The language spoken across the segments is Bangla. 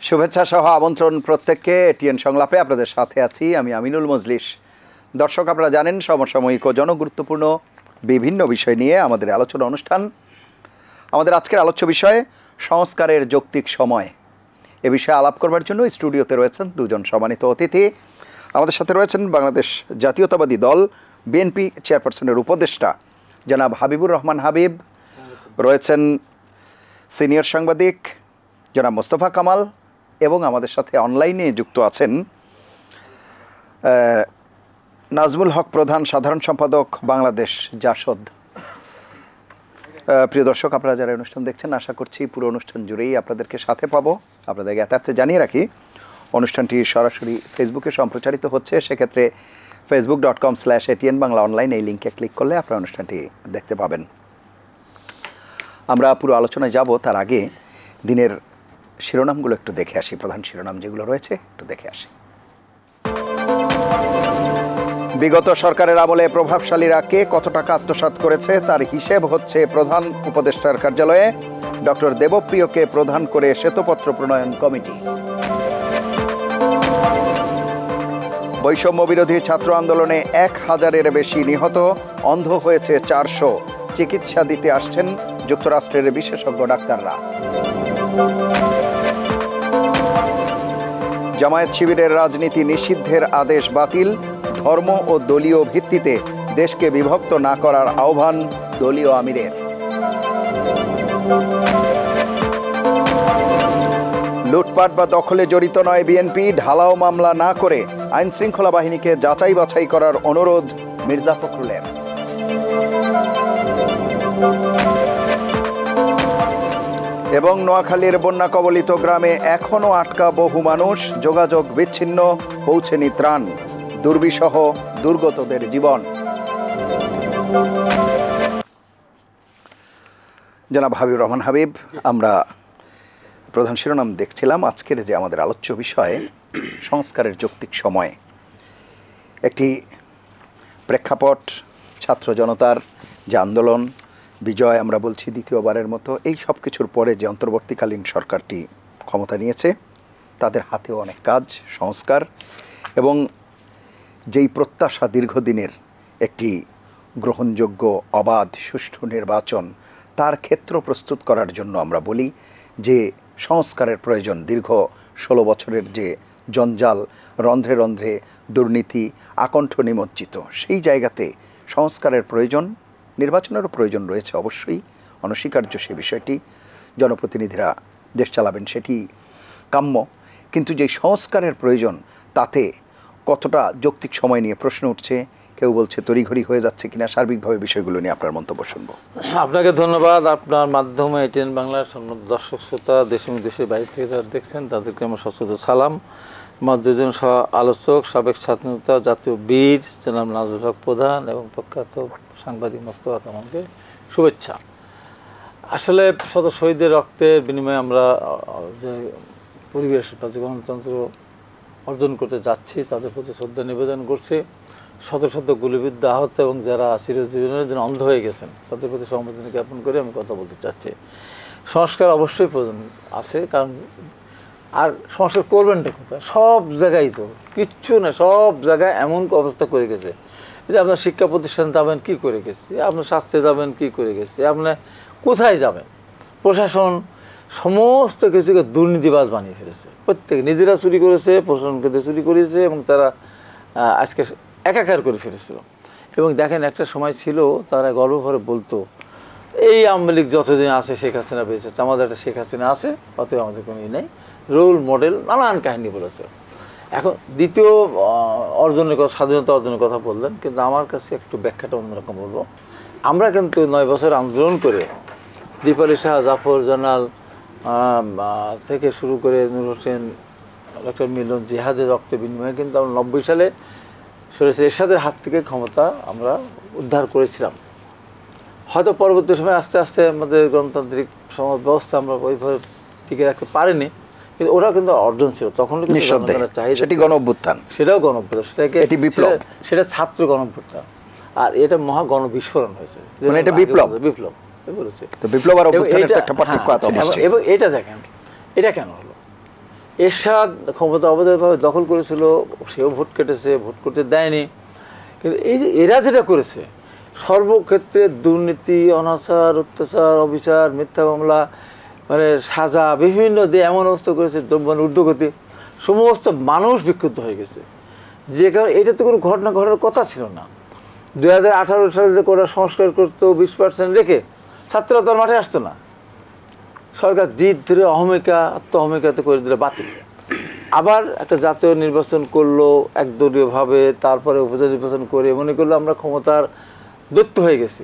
শুভেচ্ছা সহ আমন্ত্রণ প্রত্যেককে এটিএন সংলাপে আপনাদের সাথে আছি আমি আমিনুল মজলিস। দর্শক, আপনারা জানেন সমসাময়িক ও জনগুরুত্বপূর্ণ বিভিন্ন বিষয় নিয়ে আমাদের আলোচনা অনুষ্ঠান। আমাদের আজকের আলোচ্য বিষয় সংস্কারের যৌক্তিক সময়। এ বিষয়ে আলাপ করবার জন্য স্টুডিওতে রয়েছেন দুজন সম্মানিত অতিথি। আমাদের সাথে রয়েছেন বাংলাদেশ জাতীয়তাবাদী দল বিএনপি চেয়ারপারসনের উপদেষ্টা জনাব হাবিবুর রহমান হাবিব, রয়েছেন সিনিয়র সাংবাদিক জনাব মোস্তফা কামাল, এবং আমাদের সাথে অনলাইনে যুক্ত আছেন নাজমুল হক প্রধান, সাধারণ সম্পাদক বাংলাদেশ জাসদ। প্রিয় দর্শক, আপনারা যারা অনুষ্ঠান দেখছেন, আশা করছি পুরো অনুষ্ঠান জুড়েই আপনাদেরকে সাথে পাবো। আপনাদেরকে এতার্থে জানিয়ে রাখি, অনুষ্ঠানটি সরাসরি ফেসবুকে সম্প্রচারিত হচ্ছে। সেক্ষেত্রে facebook.com/ATN বাংলা অনলাইন এই লিঙ্কে ক্লিক করলে আপনারা অনুষ্ঠানটি দেখতে পাবেন। আমরা পুরো আলোচনায় যাব, তার আগে দিনের শিরোনামগুলো একটু দেখে আসি। প্রধান শিরোনাম যেগুলো রয়েছে একটু দেখে আসি। বিগত সরকারের আমলে প্রভাবশালীরা কে কত টাকা আত্মসাৎ করেছে তার হিসেব হচ্ছে প্রধান উপদেষ্টার কার্যালয়ে। ডক্টর দেবপ্রিয়কে প্রধান করে শ্বেতপত্র প্রণয়ন কমিটি। বৈষম্য বিরোধী ছাত্র আন্দোলনে 1000-এর বেশি নিহত, অন্ধ হয়েছে 400। চিকিৎসা দিতে আসছেন যুক্তরাষ্ট্রের বিশেষজ্ঞ ডাক্তাররা। জামায়াত শিবিরের রাজনীতি নিষিদ্ধের আদেশ বাতিল, ধর্ম ও দলীয় ভিত্তিতে দেশকে বিভক্ত না করার আহ্বান দলীয় আমিরের। লুটপাট বা দখলে জড়িত নয় বিএনপি, ঢালাও মামলা না করে আইন শৃঙ্খলা বাহিনীকে যাচাই বাছাই করার অনুরোধ মির্জা ফখরুলের। এবং নোয়াখালীর বন্যা কবলিত গ্রামে এখনও আটকা বহু মানুষ, যোগাযোগ বিচ্ছিন্ন, পৌঁছেনি ত্রাণ, দুর্বিষহ দুর্গতদের জীবন। জনাব হাবিবুর রহমান হাবিব, আমরা প্রধান শিরোনাম দেখছিলাম। আজকের যে আমাদের আলোচ্য বিষয় সংস্কারের যৌক্তিক সময়, একটি প্রেক্ষাপট ছাত্র জনতার যে আন্দোলন, বিজয় আমরা বলছি দ্বিতীয়বারের মতো, এই সব কিছুর পরে যে অন্তর্বর্তীকালীন সরকারটি ক্ষমতা নিয়েছে, তাদের হাতেও অনেক কাজ, সংস্কার এবং যেই প্রত্যাশা দীর্ঘদিনের একটি গ্রহণযোগ্য অবাধ সুষ্ঠু নির্বাচন, তার ক্ষেত্র প্রস্তুত করার জন্য আমরা বলি যে সংস্কারের প্রয়োজন। দীর্ঘ 16 বছরের যে জঞ্জাল, রন্ধ্রে রন্ধ্রে দুর্নীতি আকণ্ঠ নিমজ্জিত, সেই জায়গাতে সংস্কারের প্রয়োজন, নির্বাচনেরও প্রয়োজন রয়েছে অবশ্যই, অনস্বীকার্য সে বিষয়টি। জনপ্রতিনিধিরা দেশ চালাবেন, সেটি কাম্য, কিন্তু যে সংস্কারের প্রয়োজন তাতে কতটা যৌক্তিক সময় নিয়ে প্রশ্ন উঠছে। কেউ বলছে তড়িঘড়ি হয়ে যাচ্ছে কিনা। সার্বিকভাবে বিষয়গুলো নিয়ে আপনার মন্তব্য শুনবো। আপনাকে ধন্যবাদ। আপনার মাধ্যমে এটিএন বাংলার দর্শক শ্রোতা, দেশ এবং দেশের বাইরে থেকে যারা দেখছেন তাদেরকে আমার সশ্রদ্ধ সালাম। আমার দুজন সহ আলোচক, সাবেক স্বাধীনতা জাতীয় বীর জনাব নাজমুল হক প্রধান এবং প্রখ্যাত সাংবাদিক মোস্তফা কামালকে শুভেচ্ছা। আসলে শত শহীদের রক্তের বিনিময়ে আমরা যে পরিবেশ বা যে গণতন্ত্র অর্জন করতে যাচ্ছি, তাদের প্রতি শ্রদ্ধা নিবেদন করছি। শত শত গুলিবিদ্ধ আহত এবং যারা চিরজীবনের জন্য অন্ধ হয়ে গেছেন তাদের প্রতি সমবেদনা জ্ঞাপন করে আমি কথা বলতে চাচ্ছি। সংস্কার অবশ্যই প্রয়োজন আছে, কারণ আর সংস্কার করবেনটা কোথায়? সব জায়গায় তো কিচ্ছু না, সব জায়গায় এমন অবস্থা করে গেছে যে আপনার শিক্ষা প্রতিষ্ঠান যাবেন কী করে গেছে, আপনার স্বাস্থ্যে যাবেন কী করে গেছে, আপনার কোথায় যাবেন, প্রশাসন সমস্ত কিছুকে দুর্নীতিবাজ বানিয়ে ফেলেছে। প্রত্যেকে নিজেরা চুরি করেছে, প্রশাসনকে চুরি করেছে এবং তারা আজকে একাকার করে ফেলেছিল। এবং দেখেন, একটা সময় ছিল তারা গর্ব ভরে বলতো এই আওয়ামী লীগ যতদিন আছে শেখ হাসিনা বেঁচে আছে, আমাদের একটা শেখ হাসিনা আছে, অতএব আমাদের কোনো নেই, রোল মডেল নানান কাহিনী বলেছে। এখন দ্বিতীয় অর্জনের কথা, স্বাধীনতা অর্জনের কথা বললেন, কিন্তু আমার কাছে একটু ব্যাখ্যাটা অন্যরকম বলবো। আমরা কিন্তু 9 বছর আন্দোলন করে দীপালি শাহ, জাফর জানাল থেকে শুরু করে নূর হোসেন, ডক্টর মিলন, জিহাদের রক্ত বিনিময়ে কিন্তু আমরা 90 সালে সরেছে এরশাদের হাত থেকে ক্ষমতা আমরা উদ্ধার করেছিলাম। হয়তো পরবর্তী সময় আস্তে আস্তে আমাদের গণতান্ত্রিক সমাজ ব্যবস্থা আমরা ওইভাবে টিকে রাখতে পারিনি, কিন্তু ওরা কিন্তু অর্জন ছিল তখন। সেটি গণ অভ্যুত্থান, সেটাও গণ অভ্যুত্থান, সেটাকে বিপ্লব, সেটা ছাত্র গণ অভ্যুত্থান, আর এটা মহা গণ বিস্ফোরণ হয়েছে, এটা বিপ্লব বিপ্লব বলেছে। তো বিপ্লব আর অভ্যুত্থানের একটা পার্থক্য আছে। এবং এটা দেখেন, এটা কেন হলো? এরশাদ ক্ষমতা অবৈধভাবে দখল করেছিল, সেও ভোট কেটেছে, ভোট করতে দেয়নি। কিন্তু এই যে এরা যেটা করেছে, সর্বক্ষেত্রে দুর্নীতি, অনাচার, অত্যাচার, অবিচার, মিথ্যা মামলা, মানে সাজা, বিভিন্ন দিয়ে এমন অবস্থা করেছে, দ্রব্যের ঊর্ধ্বগতি, সমস্ত মানুষ বিক্ষুব্ধ হয়ে গেছে। যে কারণে এটা তো কোনো ঘটনা ঘটার কথা ছিল না। 2018 সালে যে কোটা সংস্কার করতো 20% রেখে, ছাত্ররা তো মাঠে আসতো না। সরকার জিদ ধরে আত্মহমিকাতে করে দিলে বাতিল। আবার একটা জাতীয় নির্বাচন করলো একদলীয়ভাবে, তারপরে উপজেলা নির্বাচন করে মনে করলো আমরা ক্ষমতার দৈত্য হয়ে গেছি।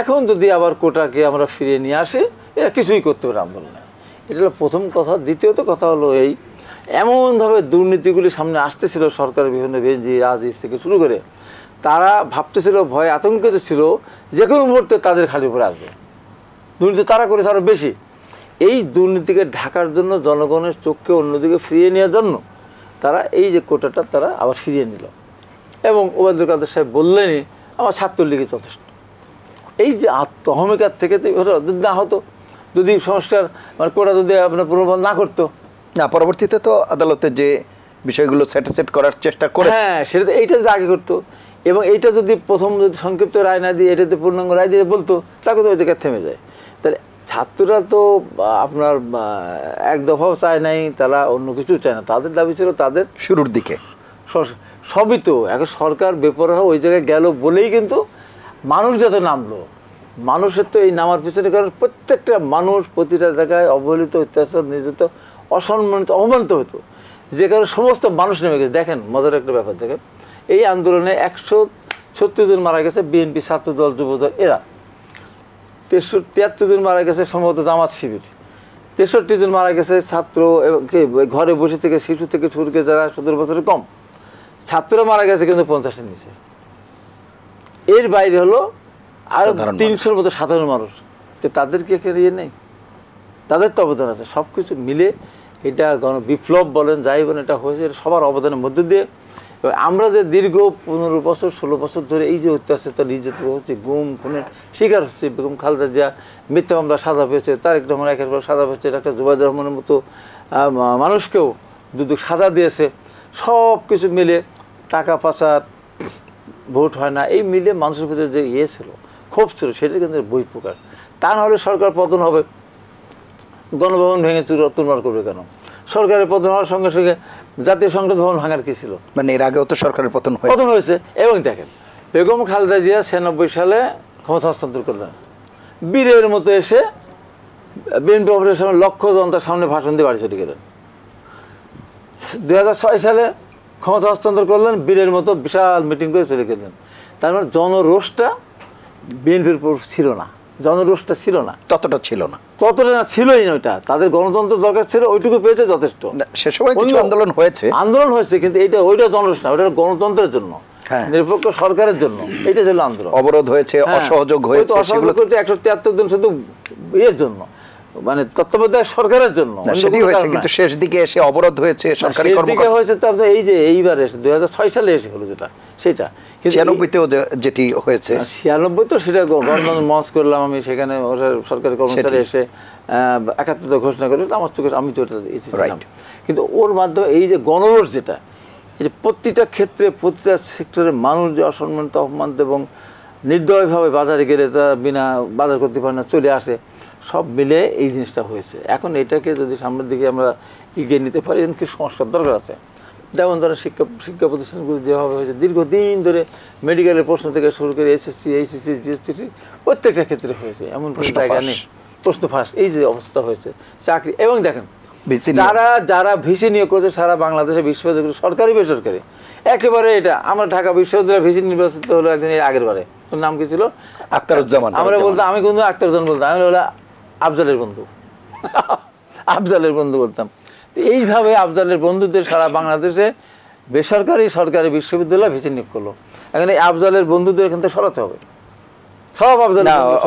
এখন যদি আবার কোটাকে আমরা ফিরিয়ে নিয়ে আসি, এরা কিছুই করতে পারে আন্দোলনে। এটা হলো প্রথম কথা। দ্বিতীয়ত কথা হলো এই, এমনভাবে দুর্নীতিগুলি সামনে আসতেছিল সরকারের বিভিন্ন বেঞ্জি রাজনীতি থেকে শুরু করে, তারা ভাবতেছিল, ভয় আতঙ্কিত ছিল, যে কোনো মুহূর্তে তাদের খালি উপরে আসবে। দুর্নীতি তারা করেছে আরও বেশি। এই দুর্নীতিকে ঢাকার জন্য, জনগণের চোখকে অন্যদিকে ফিরিয়ে নেওয়ার জন্য তারা এই যে কোটাটা তারা আবার ফিরিয়ে নিল। এবং ওবায়দুল কাদের সাহেব বললেনই আমার ছাত্রলীগই যথেষ্ট। এই যে আত্মহমিকার থেকে যদি না হতো, যদি সংস্কার মানে কোটা যদি আপনার পুনর্বহাল না করতো, না পরবর্তীতে তো আদালতে যে বিষয়গুলো সেট করার চেষ্টা করে, হ্যাঁ সেটা এইটা যদি আগে করতো, এবং এইটা যদি প্রথম যদি সংক্ষিপ্ত রায় না দিয়ে এটাতে পূর্ণাঙ্গ রায় দিয়ে বলতো, তাকে তো ওই জায়গায় থেমে যায়। তাহলে ছাত্ররা তো আপনার এক দফাও চায় নাই, তারা অন্য কিছু চায় না। তাদের দাবি ছিল তাদের শুরুর দিকে সবই তো এখন সরকার বেপরোয়া ওই জায়গায় গেল বলেই কিন্তু মানুষ যত নামলো। মানুষের তো এই নামার পিছনে কারণ প্রত্যেকটা মানুষ প্রতিটা জায়গায় অবহেলিত, অত্যাচার, নির্যাতিত, অসম্মানিত, অপমানিত হতো, যে কারণে সমস্ত মানুষ নেমে গেছে। দেখেন মজার একটা ব্যাপার, দেখেন এই আন্দোলনে 136 জন মারা গেছে বিএনপি, ছাত্রদল, যুবদল, এরা 73 জন মারা গেছে সম্ভবত জামাত শিবির, 63 জন মারা গেছে ছাত্র এবং ঘরে বসে থেকে শিশু থেকে শুরু করে যারা 17 বছরের কম। ছাত্ররা মারা গেছে কিন্তু 50-এর নিচে। এর বাইরে হলো আর 300-র মতো সাধারণ মানুষ। তো তাদেরকে এখানে ইয়ে নেই, তাদের তো অবদান আছে। সব কিছু মিলে এটা বিপ্লব বলেন, যাই বলেন, এটা হয়েছে সবার অবদানের মধ্য দিয়ে। আমরা যে দীর্ঘ 15 বছর 16 বছর ধরে এই যে অত্যাচার নির্যাতিত হচ্ছে, গুম খুনের শিকার হচ্ছে, বেগম খালেদা জিয়া মিথ্যা মামলা সাজা পেয়েছে, তারেক রহমান একের পর সাজা পেয়েছে, ডাক্তার জুবাইদুর রহমানের মতো মানুষকেও দুদক সাজা দিয়েছে। সব কিছু মিলে টাকা পাচার, ভোট হয় না, এই মিলে মানুষের ভিতরে যে ইয়ে ছিল, ক্ষোভ ছিল, সেটা কিন্তু বই প্রকার। তা নাহলে সরকার পতন হবে, গণভবন ভেঙে তুলমার করবে কেন? সরকারের পতন হওয়ার সঙ্গে সঙ্গে জাতীয় সংসদ ভবন ভাঙার কি ছিল? মানে এর আগেও তো সরকারের পতন হয়েছে। এবং দেখেন বেগম খালেদা জিয়া 96 সালে ক্ষমতা হস্তান্তর করলেন, বীরের মতো এসে বিএনপি অফিসের সামনে লক্ষ জনতার সামনে ভাষণ দিয়ে বাড়ি চলে গেলেন। 2006 সালে ক্ষমতা হস্তান্তর করলেন, বীরের মতো বিশাল মিটিং করে চলে গেলেন। তার মানে জনরোষটা বিএনপির উপর ছিল না, জনরোষটা ছিল না, ততটা ছিল না, ছিলই না। ওইটা তাদের গণতন্ত্র দরকার ছিল, ওইটুকু পেয়েছে যথেষ্ট। সে সময় কিছু আন্দোলন হয়েছে, কিন্তু ওইটা জনরোষ না, ওইটা গণতন্ত্রের জন্য, নিরপেক্ষ সরকারের জন্য। এইটা ছিল আন্দোলন। অবরোধ হয়েছে, অসহযোগ হয়েছে, সেগুলো 173 জন শুধু ইয়ের জন্য, মানে তত্ত্বাবধায়ক সরকারের জন্য সেটাই হয়েছে। কিন্তু শেষ দিকে এসে অবরোধ হয়েছে, সরকারি কর্মকর্তা হয়েছে। তো এই যে এইবারে 2006 সালে এসে হলো যেটা, সেটা 96-তেও যেটি হয়েছে, 96 তো সেটা গণতন্ত্র মঞ্চ করলাম আমি, সেখানে সরকারি কর্মচারী এসে 71 ঘোষণা করে, আমার চোখে আমি তো এটা ছিলাম। কিন্তু ওর মাধ্যমে এই যে গণরোষ, যেটা এই যে প্রতিটা ক্ষেত্রে প্রতিটা সেক্টরের মানুষ যে অসম্মানিত, অপমানিত এবং নির্দয়ভাবে বাজারে গেলে তারা বিনা বাজার করতে পারে না, চলে আসে, সব মিলে এই জিনিসটা হয়েছে। এখন এটাকে যদি সামনের দিকে আমরা এগিয়ে নিতে পারি, কি সংস্কার দরকার আছে। যেমন ধরেন শিক্ষা প্রতিষ্ঠানগুলো যেভাবে হয়েছে দীর্ঘদিন ধরে, মেডিকেলের প্রশ্ন থেকে শুরু করে এসএসসি, এইচএসসি, জিএসটি, প্রত্যেকটা ক্ষেত্রে হয়েছে, এমন কোনো জায়গা নেই প্রশ্ন ফাঁস। এই যে অবস্থা হয়েছে চাকরি, এবং দেখেন যারা ভিসি নিয়োগ করেছে সারা বাংলাদেশে বিশ্ববিদ্যালয়, সরকারি বেসরকারি একেবারে, এটা আমরা ঢাকা বিশ্ববিদ্যালয়ের ভিসি নির্বাচিত হলো একদিন আগের বারে। তোর নাম কি ছিল? আখতারুজ্জামান। আমরা বলতাম, আমি কিন্তু আখতারুজ্জামান বলতাম, আমি হলো আফজালের বন্ধু, আফজালের বন্ধু বলতাম। এইভাবে আফজালের বন্ধুদের সারা বাংলাদেশে বেসরকারি সরকারি বিশ্ববিদ্যালয় ভিসি নিয়োগ করলো। এখন এই আফজালের বন্ধুদের এখান থেকে সরাতে হবে। সব আফজাল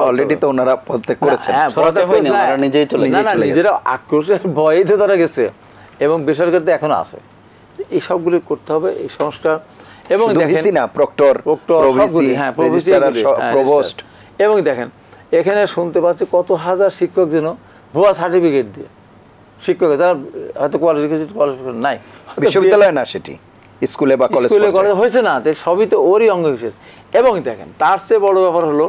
অলরেডি তো ওনারা পদত্যাগ করেছেন, নিজেরা আক্রোশের ভয়ে তো তারা গেছে, এবং বেসরকারিতে এখনো আছে। এই সবগুলো করতে হবে, এই সংস্কার। এবং এবং দেখেন এখানে শুনতে পাচ্ছি কত হাজার শিক্ষক যেন ভুয়া সার্টিফিকেট দিয়ে শিক্ষক যারা হয়তো কোয়ালিফিকেশন নাই, বিশ্ববিদ্যালয় না সেটি স্কুলে বা কলেজ হয়েছে না, সবই তো ওরই অঙ্গ বিশেষ। এবং দেখেন তার চেয়ে বড় ব্যাপার হলো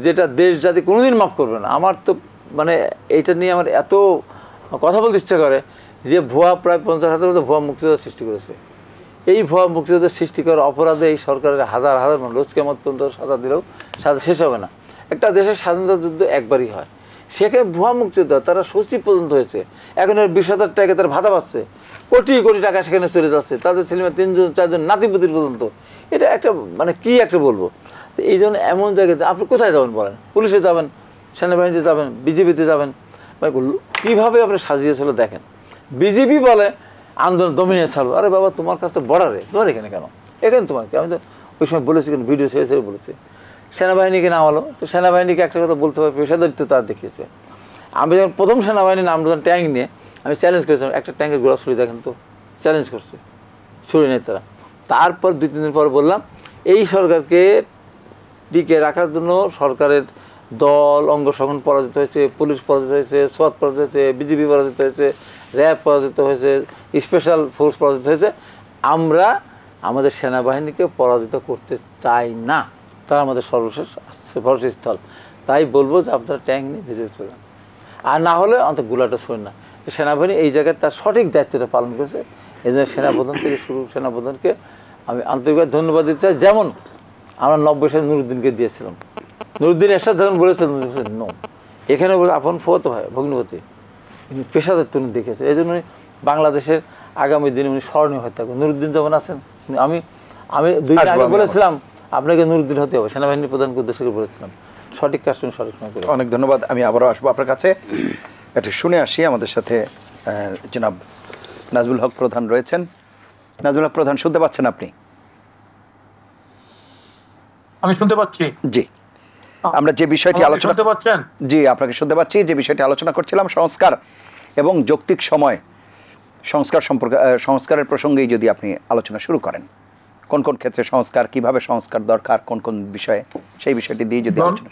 যেটা দেশ জাতি কোনোদিন মাফ করবে না। আমার তো মানে এইটা নিয়ে আমার এত কথা বলতে ইচ্ছা করে যে ভুয়া প্রায় 50,000 মতো ভুয়া মুক্তিযোদ্ধা সৃষ্টি করেছে। এই ভুয়া মুক্তিযোদ্ধা সৃষ্টি করার অপরাধে এই সরকারের হাজার হাজার মানুষ রোজ কেমন পর্যন্ত সাজা দিলেও সাজা শেষ হবে না। একটা দেশের স্বাধীনতা যুদ্ধ একবারই হয়, সেখানে ভুয়া মুক্তিযোদ্ধা তারা সচিব পর্যন্ত হয়েছে, এখন 20,000 টাকা তারা ভাতা পাচ্ছে, কোটি কোটি টাকা সেখানে চলে যাচ্ছে, তাদের ছেলেমেয়ে 3জন 4জন নাতিপুতির পর্যন্ত। এটা একটা মানে কি একটা বলবো। তো এই জন্য এমন জায়গাতে আপনি কোথায় যাবেন বলেন, পুলিশে যাবেন, সেনাবাহিনীতে যাবেন, বিজেপিতে যাবেন, মানে কীভাবে আপনি সাজিয়েছিল দেখেন। বিজেপি বলে আন্দোলন দমিয়ে ছাড়বো, আরে বাবা তোমার কাছে তো বর্ডারে, তোমার এখানে কেন, এখানে তোমার কি? আমি তো ওই সময় বলেছি, কিন্তু ভিডিও ছেড়ে ছেড়ে বলেছি। সেনাবাহিনীকে নাম হলো, তো সেনাবাহিনীকে একটা কথা বলতে হবে, পেশাদারিত্ব তার দেখিয়েছে। আমি যখন প্রথম সেনাবাহিনী নাম যখন ট্যাঙ্ক নিয়ে আমি চ্যালেঞ্জ করেছিলাম, একটা ট্যাঙ্কের গোড়া ছুরি দেখেন তো, চ্যালেঞ্জ করছে, ছুরি নেই তারা। তারপর 2-3 দিন পর বললাম এই সরকারকে টিকে রাখার জন্য সরকারের দল অঙ্গ সংগঠন পরাজিত হয়েছে, পুলিশ পরাজিত হয়েছে, সোয়াত পরাজিত হয়েছে, বিজিবি পরাজিত হয়েছে, র্যাব পরাজিত হয়েছে, স্পেশাল ফোর্স পরাজিত হয়েছে। আমরা আমাদের সেনাবাহিনীকে পরাজিত করতে চাই না, তারা আমাদের সর্বশেষ স্থল। তাই বলবো যে আপনারা ট্যাঙ্ক নিয়ে ভিতরে চলেন, আর না হলে অন্তত গুলাটা শোনেন না। সেনাবাহিনী এই জায়গায় তার সঠিক দায়িত্বটা পালন করেছে। এই জন্য সেনাপ্রধান থেকে শুরু, সেনাপ্রধানকে আমি আন্তরিকভাবে ধন্যবাদ দিতে চাই। যেমন আমরা 90 সালে নুরুদ্দিনকে দিয়েছিলাম, নুরুদ্দিন এরশাদ যখন বলেছিলেন নো, এখানে বলে আপন ফত হয় ভগ্নপতি, কিন্তু পেশাদার উনি দেখেছে। এই জন্য বাংলাদেশের আগামী দিনে উনি স্মরণীয় হয়ে থাকবেন। নুরুদ্দিন যখন আছেন, আমি 2 দিন আগে বলেছিলাম আপনাকে নুরুদ্দিন হতে হবে, সেনাবাহিনীর প্রধানকে উদ্দেশ্য করে বলেছিলাম। সঠিক কাজটা সঠিক সময় করে। অনেক ধন্যবাদ। আমি আবারও আসবো আপনার কাছে, এটা শুনে আসি। আমাদের সাথে জনাব নাজমুল হক প্রধান রয়েছেন। নাজমুল হক প্রধান, শুনতে পাচ্ছেন আপনি? আমি শুনতে পাচ্ছি। জি, আমরা যে বিষয়টি আলোচনা, জি আপনাকে শুনতে পাচ্ছি, যে বিষয়টি আলোচনা করছিলাম সংস্কার এবং যৌক্তিক সময়, সংস্কার সম্পর্কে, সংস্কারের প্রসঙ্গেই যদি আপনি আলোচনা শুরু করেন, কোন কোন ক্ষেত্রে সংস্কার, কিভাবে সংস্কার দরকার, কোন কোন বিষয়ে, সেই বিষয়টি দিয়ে যদি আলোচনা।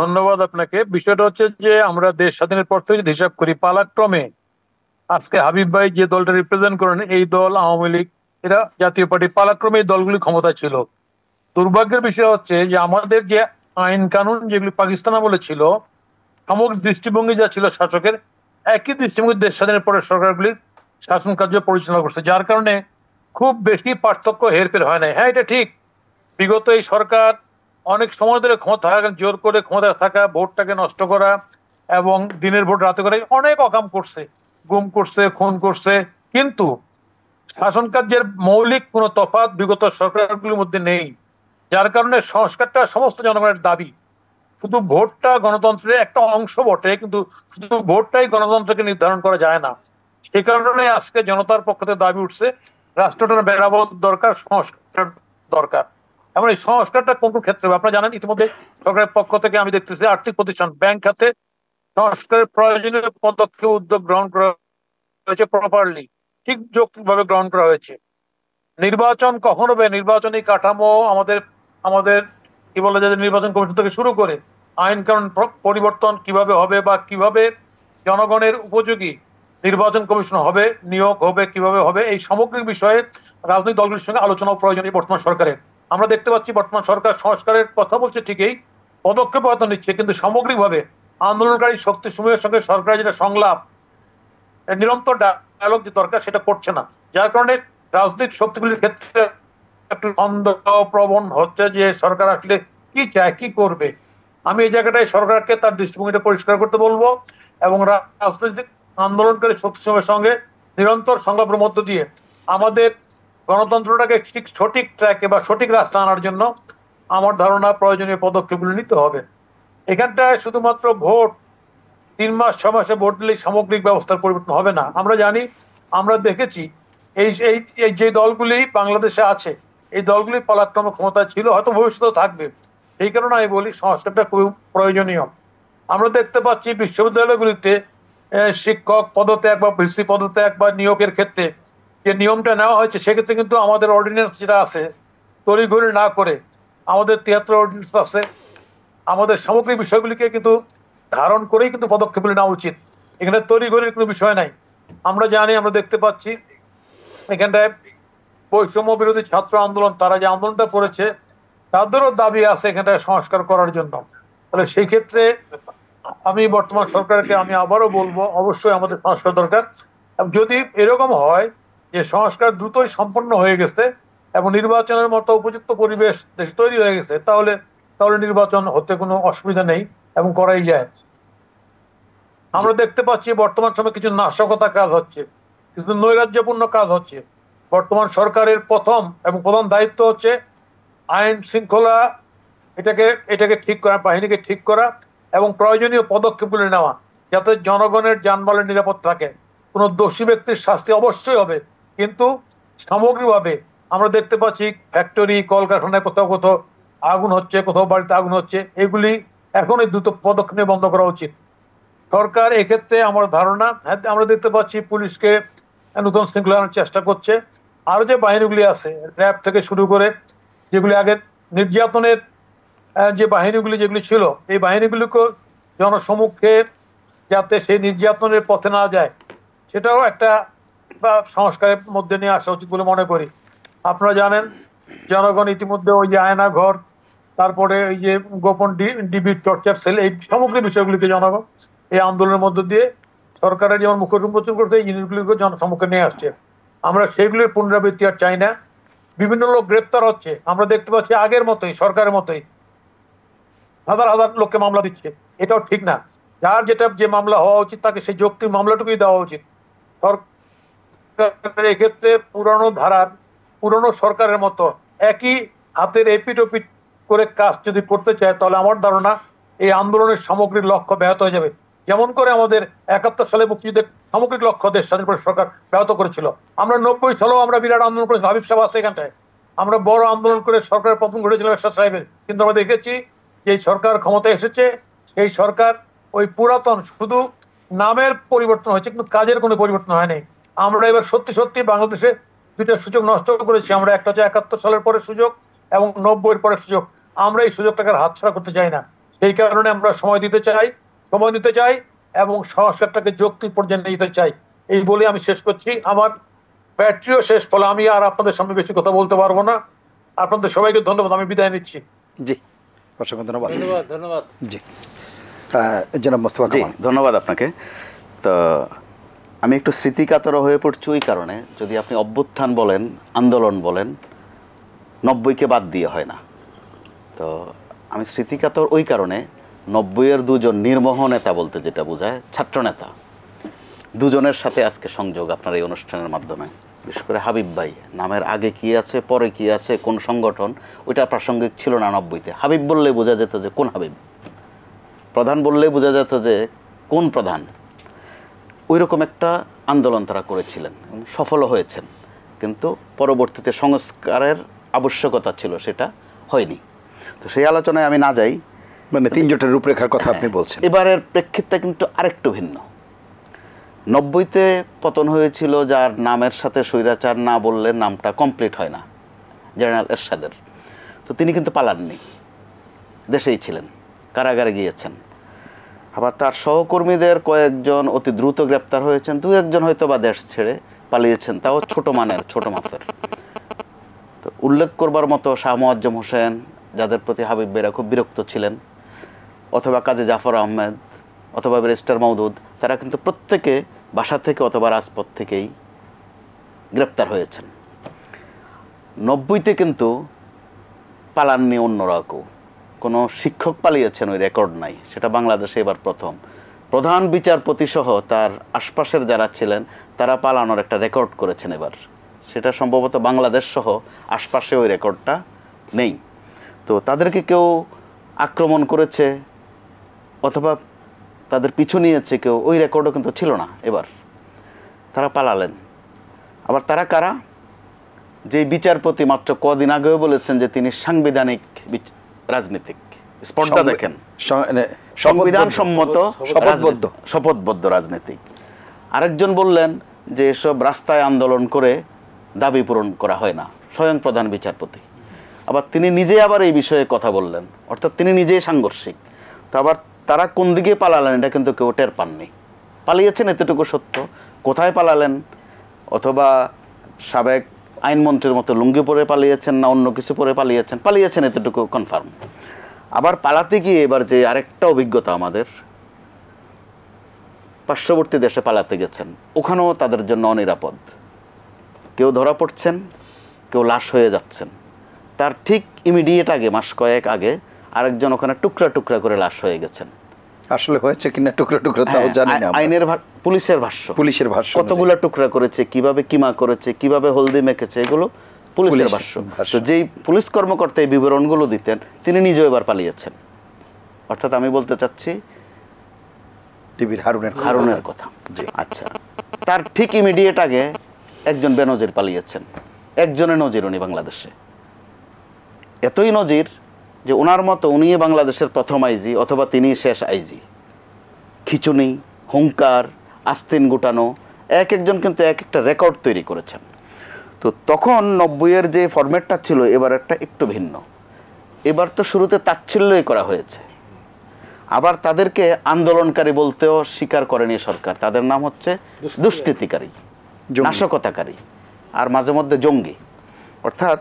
ধন্যবাদ আপনাকে। বিষয়টা হচ্ছে যে আমরা দেশ স্বাধীনের পর থেকে যদি হিসাব করি, পালাক্রমে আজকে হাবিব ভাই যে দলটা রিপ্রেজেন্ট করেন, এই দল, আওয়ামী লীগ, এরা জাতীয় পার্টি, পালাক্রমে এই দলগুলি ক্ষমতা ছিল। দুর্ভাগ্যের বিষয় হচ্ছে যে আমাদের যে আইন কানুন যেগুলি পাকিস্তান আমলে ছিল, সামগ্রিক দৃষ্টিভঙ্গি যা ছিল শাসকের, একই দৃষ্টিভঙ্গি দেশ স্বাধীনের পরে সরকারগুলির শাসন কার্য পরিচালনা করছে, যার কারণে খুব বেশি পার্থক্য হেরফের হয় নাই। হ্যাঁ, এটা ঠিক, বিগত এই সরকার অনেক সময় ধরে ক্ষমতা জোর করে ক্ষমতা থাকা, ভোটটাকে নষ্ট করা এবং দিনের ভোট রাতে করা, অনেক অকাম করছে, গুম করছে, খুন করছে, কিন্তু শাসন কার্যের মৌলিক কোনো তফাৎ বিগত সরকারগুলির মধ্যে নেই। যার কারণে সংস্কারটা সমস্ত জনগণের দাবি। শুধু ভোটটা গণতন্ত্রের একটা অংশ বটে, কিন্তু শুধু ভোটটাই গণতন্ত্রকে নির্ধারণ করা যায় না। সে কারণে আজকে জনতার পক্ষ থেকে দাবি উঠছে রাষ্ট্রটার মেরামত দরকার, সংস্কার দরকার। এমন এই সংস্কারটা কোন কোন ক্ষেত্রে আপনারা জানেন, ইতিমধ্যে সরকারের পক্ষ থেকে আমি দেখতেছি আর্থিক প্রতিষ্ঠান, ব্যাংক খাতে সংস্কারের প্রয়োজনীয় পদক্ষেপ, উদ্যোগ গ্রহণ করা হয়েছে, প্রপারলি ঠিক যৌক্তিকভাবে গ্রহণ করা হয়েছে। নির্বাচন কখন হবে, নির্বাচনী কাঠামো আমাদের আমাদের কি বলে যে নির্বাচন কমিশন থেকে শুরু করে আইন কানুন পরিবর্তন কিভাবে হবে বা কিভাবে জনগণের উপযোগী নির্বাচন কমিশন হবে, নিয়োগ হবে, কিভাবে হবে, এই সামগ্রিক বিষয়ে রাজনৈতিক দলগুলির সঙ্গে আলোচনা প্রয়োজনীয় বর্তমান সরকারের। আমরা দেখতে পাচ্ছি বর্তমান সরকার সংস্কারের কথা বলছে ঠিকই, পদক্ষেপ হয়তো নিচ্ছে, কিন্তু সামগ্রিকভাবে আন্দোলনকারী শক্তি সমূহের সঙ্গে সরকারের যেটা সংলাপ, নিরন্তর ডায়ালগ যে দরকার, সেটা করছে না। যার কারণে রাজনৈতিক শক্তিগুলির ক্ষেত্রে একটু সন্দেহপ্রবণ হচ্ছে যে সরকার আসলে কি চায়, কি করবে। আমি এই জায়গাটায় সরকারকে তার দৃষ্টিভঙ্গিটা পরিষ্কার করতে বলবো এবং রাজনৈতিক আন্দোলনকারী শক্তিসমূহের সঙ্গে নিরন্তর সংলাপের মধ্য দিয়ে আমাদের গণতন্ত্রটাকে ঠিক সঠিক ট্র্যাকে বা সঠিক রাস্তা আনার জন্য আমার ধারণা প্রয়োজনীয় পদক্ষেপগুলো নিতে হবে। এখানটায় শুধুমাত্র ভোট, 3 মাস 6 মাসে ভোট দিলেই সামগ্রিক ব্যবস্থার পরিবর্তন হবে না। আমরা জানি, আমরা দেখেছি এই এই যে দলগুলি বাংলাদেশে আছে, এই দলগুলি পালাক্রমে ক্ষমতায় ছিল, হয়তো ভবিষ্যতেও থাকবে। এই কারণে আমি বলি সংস্কারটা খুব প্রয়োজনীয়। আমরা দেখতে পাচ্ছি বিশ্ববিদ্যালয়গুলিতে শিক্ষক পদত্যাগ বা ভিসি পদত্যাগ বা নিয়োগের ক্ষেত্রে যে নিয়মটা নেওয়া হয়েছে, সেক্ষেত্রে কিন্তু আমাদের অর্ডিন্যান্স যেটা আছে, তড়িঘড়ি না করে আমাদের 73 অর্ডিন্যান্স আছে, আমাদের সামগ্রিক বিষয়গুলিকে কিন্তু ধারণ করেই কিন্তু পদক্ষেপ নেওয়া উচিত। এখানে তড়িঘড়ির কোনো বিষয় নাই। আমরা জানি, আমরা দেখতে পাচ্ছি এখানটায় বৈষম্য বিরোধী ছাত্র আন্দোলন, তারা যে আন্দোলনটা করেছে তাদেরও দাবি আছে এখানটায় সংস্কার করার জন্য। তাহলে সেই ক্ষেত্রে আমি বর্তমান সরকারকে আমি আবারও বলবো, অবশ্যই আমাদের সংস্কার দরকার। যদি এরকম হয় যে সংস্কার দ্রুতই সম্পন্ন হয়ে গেছে এবং নির্বাচনের মতো উপযুক্ত পরিবেশ দেশে তৈরি হয়ে গেছে, তাহলে তাহলে নির্বাচন হতে কোনো অসুবিধা নেই এবং করাই যায়। আমরা দেখতে পাচ্ছি বর্তমান সময়ে কিছু নাশকতা কাজ হচ্ছে, কিছু নৈরাজ্যপূর্ণ কাজ হচ্ছে। বর্তমান সরকারের প্রথম এবং প্রধান দায়িত্ব হচ্ছে আইন শৃঙ্খলা এটাকে ঠিক করা, বাহিনীকে ঠিক করা এবং প্রয়োজনীয় পদক্ষেপগুলো নেওয়া, যাতে জনগণের যানবাহনের নিরাপদ থাকে। কোনো দোষী ব্যক্তির শাস্তি অবশ্যই হবে, কিন্তু সামগ্রিকভাবে আমরা দেখতে পাচ্ছি ফ্যাক্টরি, কলকারখানায় কোথাও কোথাও আগুন হচ্ছে, কোথাও বাড়িতে আগুন হচ্ছে। এগুলি এখনই দ্রুত পদক্ষেপ নিয়ে বন্ধ করা উচিত। সরকার এক্ষেত্রে আমার ধারণা, আমরা দেখতে পাচ্ছি পুলিশকে নতুন শৃঙ্খলা আনার চেষ্টা করছে। আরো যে বাহিনীগুলি আছে, র্যাব থেকে শুরু করে, যেগুলি আগে নির্যাতনের যে বাহিনীগুলি যেগুলি ছিল, এই বাহিনীগুলিকে জনসম্মুখে যাতে সেই নির্যাতনের পথে না যায়, সেটাও একটা সংস্কারের মধ্যে নিয়ে আসা উচিত বলে মনে করি। আপনারা জানেন জনগণ ইতিমধ্যে ওই যে আয়না ঘর, তারপরে ওই যে গোপন ডিবি টর্চার সেল, এই সামগ্রিক বিষয়গুলিকে জনগণ এই আন্দোলনের মধ্য দিয়ে সরকারের যেমন মুখ উন্মোচন করতে এই জিনিসগুলিকে জনসম্মুখে নিয়ে আসছে। আমরা সেগুলির পুনরাবৃত্তি আর চাই না। বিভিন্ন লোক গ্রেপ্তার হচ্ছে, আমরা দেখতে পাচ্ছি আগের মতোই, সরকারের মতোই হাজার হাজার লোককে মামলা দিচ্ছে। এটাও ঠিক না। যার যে মামলা হওয়া উচিত তাকে সেই যৌক্তিক মামলাটুকুই দেওয়া উচিত। সরকার এক্ষেত্রে পুরনো সরকারের মতো একই হাতের এপিটোপিট করে কাজ যদি করতে চায়, তাহলে আমার ধারণা এই আন্দোলনের সামগ্রিক লক্ষ্য ব্যাহত হয়ে যাবে। যেমন করে আমাদের 71 সালে মুক্তিযুদ্ধের সামগ্রিক লক্ষ্য দেশ স্বাধীন করে সরকার ব্যাহত করেছিল। আমরা 90 সালেও আমরা বিরাট আন্দোলন করেছি, হাবিব সাহেব আছে এখানটায়, আমরা বড় আন্দোলন করে সরকারের পতন ঘটেছিল এরশাদ সাহেবের। কিন্তু আমরা দেখেছি যে সরকার ক্ষমতায় এসেছে, সেই সরকার ওই পুরাতন, শুধু নামের পরিবর্তন হয়েছে কিন্তু কাজের কোনো পরিবর্তন হয়নি। আমরা এবার সত্যি সত্যি বাংলাদেশে দুইটা সুযোগ নষ্ট করেছি। আমরা একটা হচ্ছে 71 সালের পরে সুযোগ এবং 90-এর পরে সুযোগ। আমরা এই সুযোগটাকে হাতছাড়া করতে চাই না। সেই কারণে আমরা সময় নিতে চাই এবং সংস্কারটাকে যৌক্তিক পর্যায়ে নিয়ে যেতে চাই। এই বলে আমি শেষ করছি। আমার ব্যাটারিও শেষ, ফলে আমি আর আপনাদের সামনে বেশি কথা বলতে পারবো না। আপনাদের সবাইকে ধন্যবাদ, আমি বিদায় নিচ্ছি। জি, অসংখ্য ধন্যবাদ। ধন্যবাদ। জি, জনাব মোস্তফা কামাল, ধন্যবাদ আপনাকে। তো আমি একটু স্মৃতিকাতর হয়ে পড়ছি ওই কারণে, যদি আপনি অভ্যুত্থান বলেন, আন্দোলন বলেন, 90-কে বাদ দিয়ে হয় না। তো আমি স্মৃতিকাতর ওই কারণে, 90-এর দুজন নির্মোহ নেতা বলতে যেটা বোঝায় ছাত্রনেতা, দুজনের সাথে আজকে সংযোগ আপনার এই অনুষ্ঠানের মাধ্যমে। বিশেষ করে হাবিব ভাই নামের আগে কি আছে, পরে কি আছে, কোন সংগঠন, ওইটা প্রাসঙ্গিক ছিল না 90-তে। হাবিব বললে বোঝা যেত যে কোন হাবিব, প্রধান বললে বোঝা যেত যে কোন প্রধান। ওই রকম একটা আন্দোলন তারা করেছিলেন এবং সফলও হয়েছেন, কিন্তু পরবর্তীতে সংস্কারের আবশ্যকতা ছিল, সেটা হয়নি। তো সেই আলোচনায় আমি না যাই। মানে 3 জোটের রূপরেখার কথা আপনি বলছেন। এবারের প্রেক্ষিতটা কিন্তু আরেকটু ভিন্ন। 90-তে পতন হয়েছিল যার নামের সাথে স্বৈরাচার না বললে নামটা কমপ্লিট হয় না, জেনারেল এরশাদের। তো তিনি কিন্তু পালাননি, দেশেই ছিলেন, কারাগারে গিয়েছেন। আবার তার সহকর্মীদের কয়েকজন অতি দ্রুত গ্রেপ্তার হয়েছেন, 2-1 হয়তো বা দেশ ছেড়ে পালিয়েছেন, তাও ছোট মাপের। তো উল্লেখ করবার মতো শাহ মোয়াজ্জেম হোসেন, যাদের প্রতি হাবিব বেরা খুব বিরক্ত ছিলেন, অথবা কাজী জাফর আহমেদ, অথবা ব্যারিস্টার মওদুদ, তারা কিন্তু প্রত্যেকে বাসা থেকে অথবা রাজপথ থেকেই গ্রেপ্তার হয়েছেন। 90-তে কিন্তু পালাননি অন্যরা কেউ। কোনো শিক্ষক পালিয়েছেন ওই রেকর্ড নাই, সেটা বাংলাদেশে এবার প্রথম। প্রধান বিচারপতি সহ তার আশপাশের যারা ছিলেন তারা পালানোর একটা রেকর্ড করেছেন এবার, সেটা সম্ভবত বাংলাদেশ সহ আশপাশে ওই রেকর্ডটা নেই। তো তাদেরকে কেউ আক্রমণ করেছে অথবা তাদের পিছু নিয়েছে কেউ, ওই রেকর্ডও কিন্তু ছিল না এবার। তারা পালালেন। আবার তারা কারা? যে বিচারপতি মাত্র কদিন আগেও বলেছেন যে তিনি সাংবিধানিক রাজনীতিক, স্পর্ধা দেখেন, সংবিধান সম্মত শপথবদ্ধ রাজনীতিক। আরেকজন বললেন যে এসব রাস্তায় আন্দোলন করে দাবি পূরণ করা হয় না, স্বয়ং প্রধান বিচারপতি। আবার তিনি নিজে আবার এই বিষয়ে কথা বললেন, অর্থাৎ তিনি নিজেই সাংঘর্ষিক। তো আবার তারা কোন দিকে পালালেন এটা কিন্তু কেউ টের পাননি। পালিয়েছেন এতটুকু সত্য, কোথায় পালালেন, অথবা সাবেক আইনমন্ত্রীর মতো লুঙ্গি পরে পালিয়েছেন না অন্য কিছু পরে পালিয়েছেন এতটুকু কনফার্ম। আবার পালাতে গিয়ে এবার যে আরেকটা অভিজ্ঞতা আমাদের, পার্শ্ববর্তী দেশে পালাতে গেছেন, ওখানেও তাদের জন্য অনিরাপদ। কেউ ধরা পড়ছেন, কেউ লাশ হয়ে যাচ্ছেন। তার ঠিক ইমিডিয়েট আগে, মাস কয়েক আগে, আরেকজন ওখানে টুকরা টুকরা করে লাশ হয়ে গেছেন। আসলে হয়েছে কিনা টুকরা টুকরা তাও জানি না। আইনের পুলিশের ভাষ্য কতগুলো টুকরা করেছে, কিভাবে কিমা করেছে, কিভাবে হলদি মেখেছে, এগুলো পুলিশের ভাষ্য। তো যেই পুলিশ কর্মকর্তা এই বিবরণগুলো দিতেন তিনি নিজেও এবার পালিয়েছেন। অর্থাৎ আমি বলতে চাচ্ছি টিভির হারুনের কথা। আচ্ছা, তার ঠিক ইমিডিয়েট আগে একজন বেনজির পালিয়েছেন। একজনে নজির উনি বাংলাদেশে, এতই নজির যে ওনার মতো উনি বাংলাদেশের প্রথম আইজি অথবা তিনি শেষ আইজি। খিচুনি, হুঙ্কার, আস্তিন গুটানো, এক একজন কিন্তু এক একটা রেকর্ড তৈরি করেছেন। তো তখন 90-এর যে ফরম্যাটটা ছিল এবার একটা একটু ভিন্ন। এবার তো শুরুতে তাচ্ছিল্যই করা হয়েছে, আবার তাদেরকে আন্দোলনকারী বলতেও স্বীকার করেনি সরকার। তাদের নাম হচ্ছে দুষ্কৃতিকারী, নাশকতাকারী, আর মাঝে মধ্যে জঙ্গি। অর্থাৎ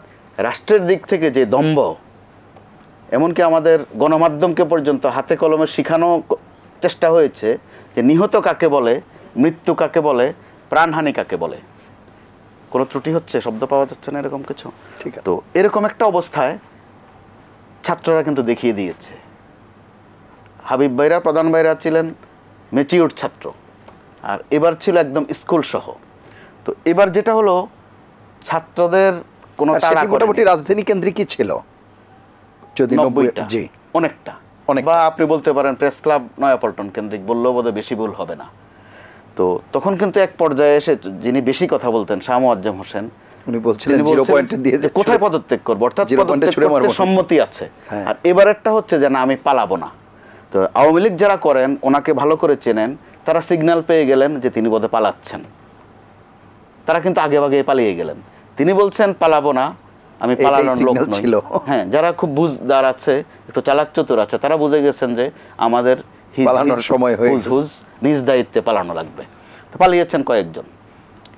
রাষ্ট্রের দিক থেকে যে দম্ভ, এমনকি আমাদের গণমাধ্যমকে পর্যন্ত হাতে কলমে শেখানো চেষ্টা হয়েছে যে নিহত কাকে বলে, মৃত্যু কাকে বলে, প্রাণহানি কাকে বলে। কোনো ত্রুটি হচ্ছে, শব্দ পাওয়া যাচ্ছে না, এরকম কিছু। ঠিক আছে। তো এরকম একটা অবস্থায় ছাত্ররা কিন্তু দেখিয়ে দিয়েছে। হাবিব ভাইরা, প্রধান ভাইরা ছিলেন ম্যাচিউরড ছাত্র, আর এবার ছিল একদম স্কুল সহ। তো এবার যেটা হলো, ছাত্রদের কোনো মোটামুটি রাজধানী কেন্দ্রিকই ছিল, যদি 90টা, জি অনেকটা, বা আপনি বলতে পারেন প্রেস ক্লাব নয়াপল্টন কেন্দ্রিক বললেও বোধহয় বেশি ভুল হবে না। তো তখন কিন্তু এক পর্যায়ে এসে যিনি বেশি কথা বলতেন, শাহ মোয়াজ্জেম হোসেন, উনি বলছিলেন 0 পয়েন্ট দিয়ে কোথায় পদত্যাগ করবো, অর্থাৎ সম্মতি আছে। আর এবারেরটা হচ্ছে যে না, আমি পালাবো না। তো আওয়ামী লীগ যারা করেন, ওনাকে ভালো করে চেনেন, তারা সিগন্যাল পেয়ে গেলেন যে তিনি বোধহয় পালাচ্ছেন। তারা কিন্তু আগে আগে পালিয়ে গেলেন। তিনি বলছেন পালাবো না, আমি পালানোর লোক ছিল। হ্যাঁ, যারা খুব বুঝদার আছে, একটু চালাক চতুর আছে, তারা বুঝে গেছেন যে আমাদের পালানোর সময় হয়ে গেছে, নিজ দায়িত্বে পালানো লাগবে। তো পালিয়েছেন কয়েকজন,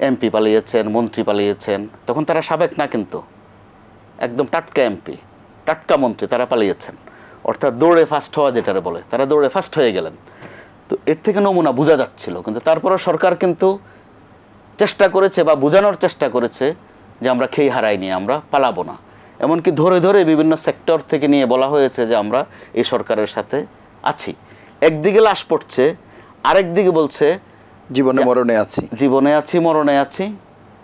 এমপি পালিয়েছেন, মন্ত্রী পালিয়েছেন। তখন তারা সাবেক না, কিন্তু একদম টাটকা এমপি, টাটকা মন্ত্রী, তারা পালিয়েছেন। অর্থাৎ দৌড়ে ফার্স্ট হওয়া যেটারে বলে, তারা দৌড়ে ফার্স্ট হয়ে গেলেন। তো এর থেকে নমুনা বোঝা যাচ্ছিল। কিন্তু তারপরে সরকার কিন্তু চেষ্টা করেছে বা বোঝানোর চেষ্টা করেছে যে আমরা খেই হারাইনি, আমরা পালাবো না। এমনকি ধরে ধরে বিভিন্ন সেক্টর থেকে নিয়ে বলা হয়েছে যে আমরা এই সরকারের সাথে আছি। একদিকে লাশ পড়ছে, আরেকদিকে বলছে জীবনে মরণে আছি, জীবনে আছি, মরণে আছি,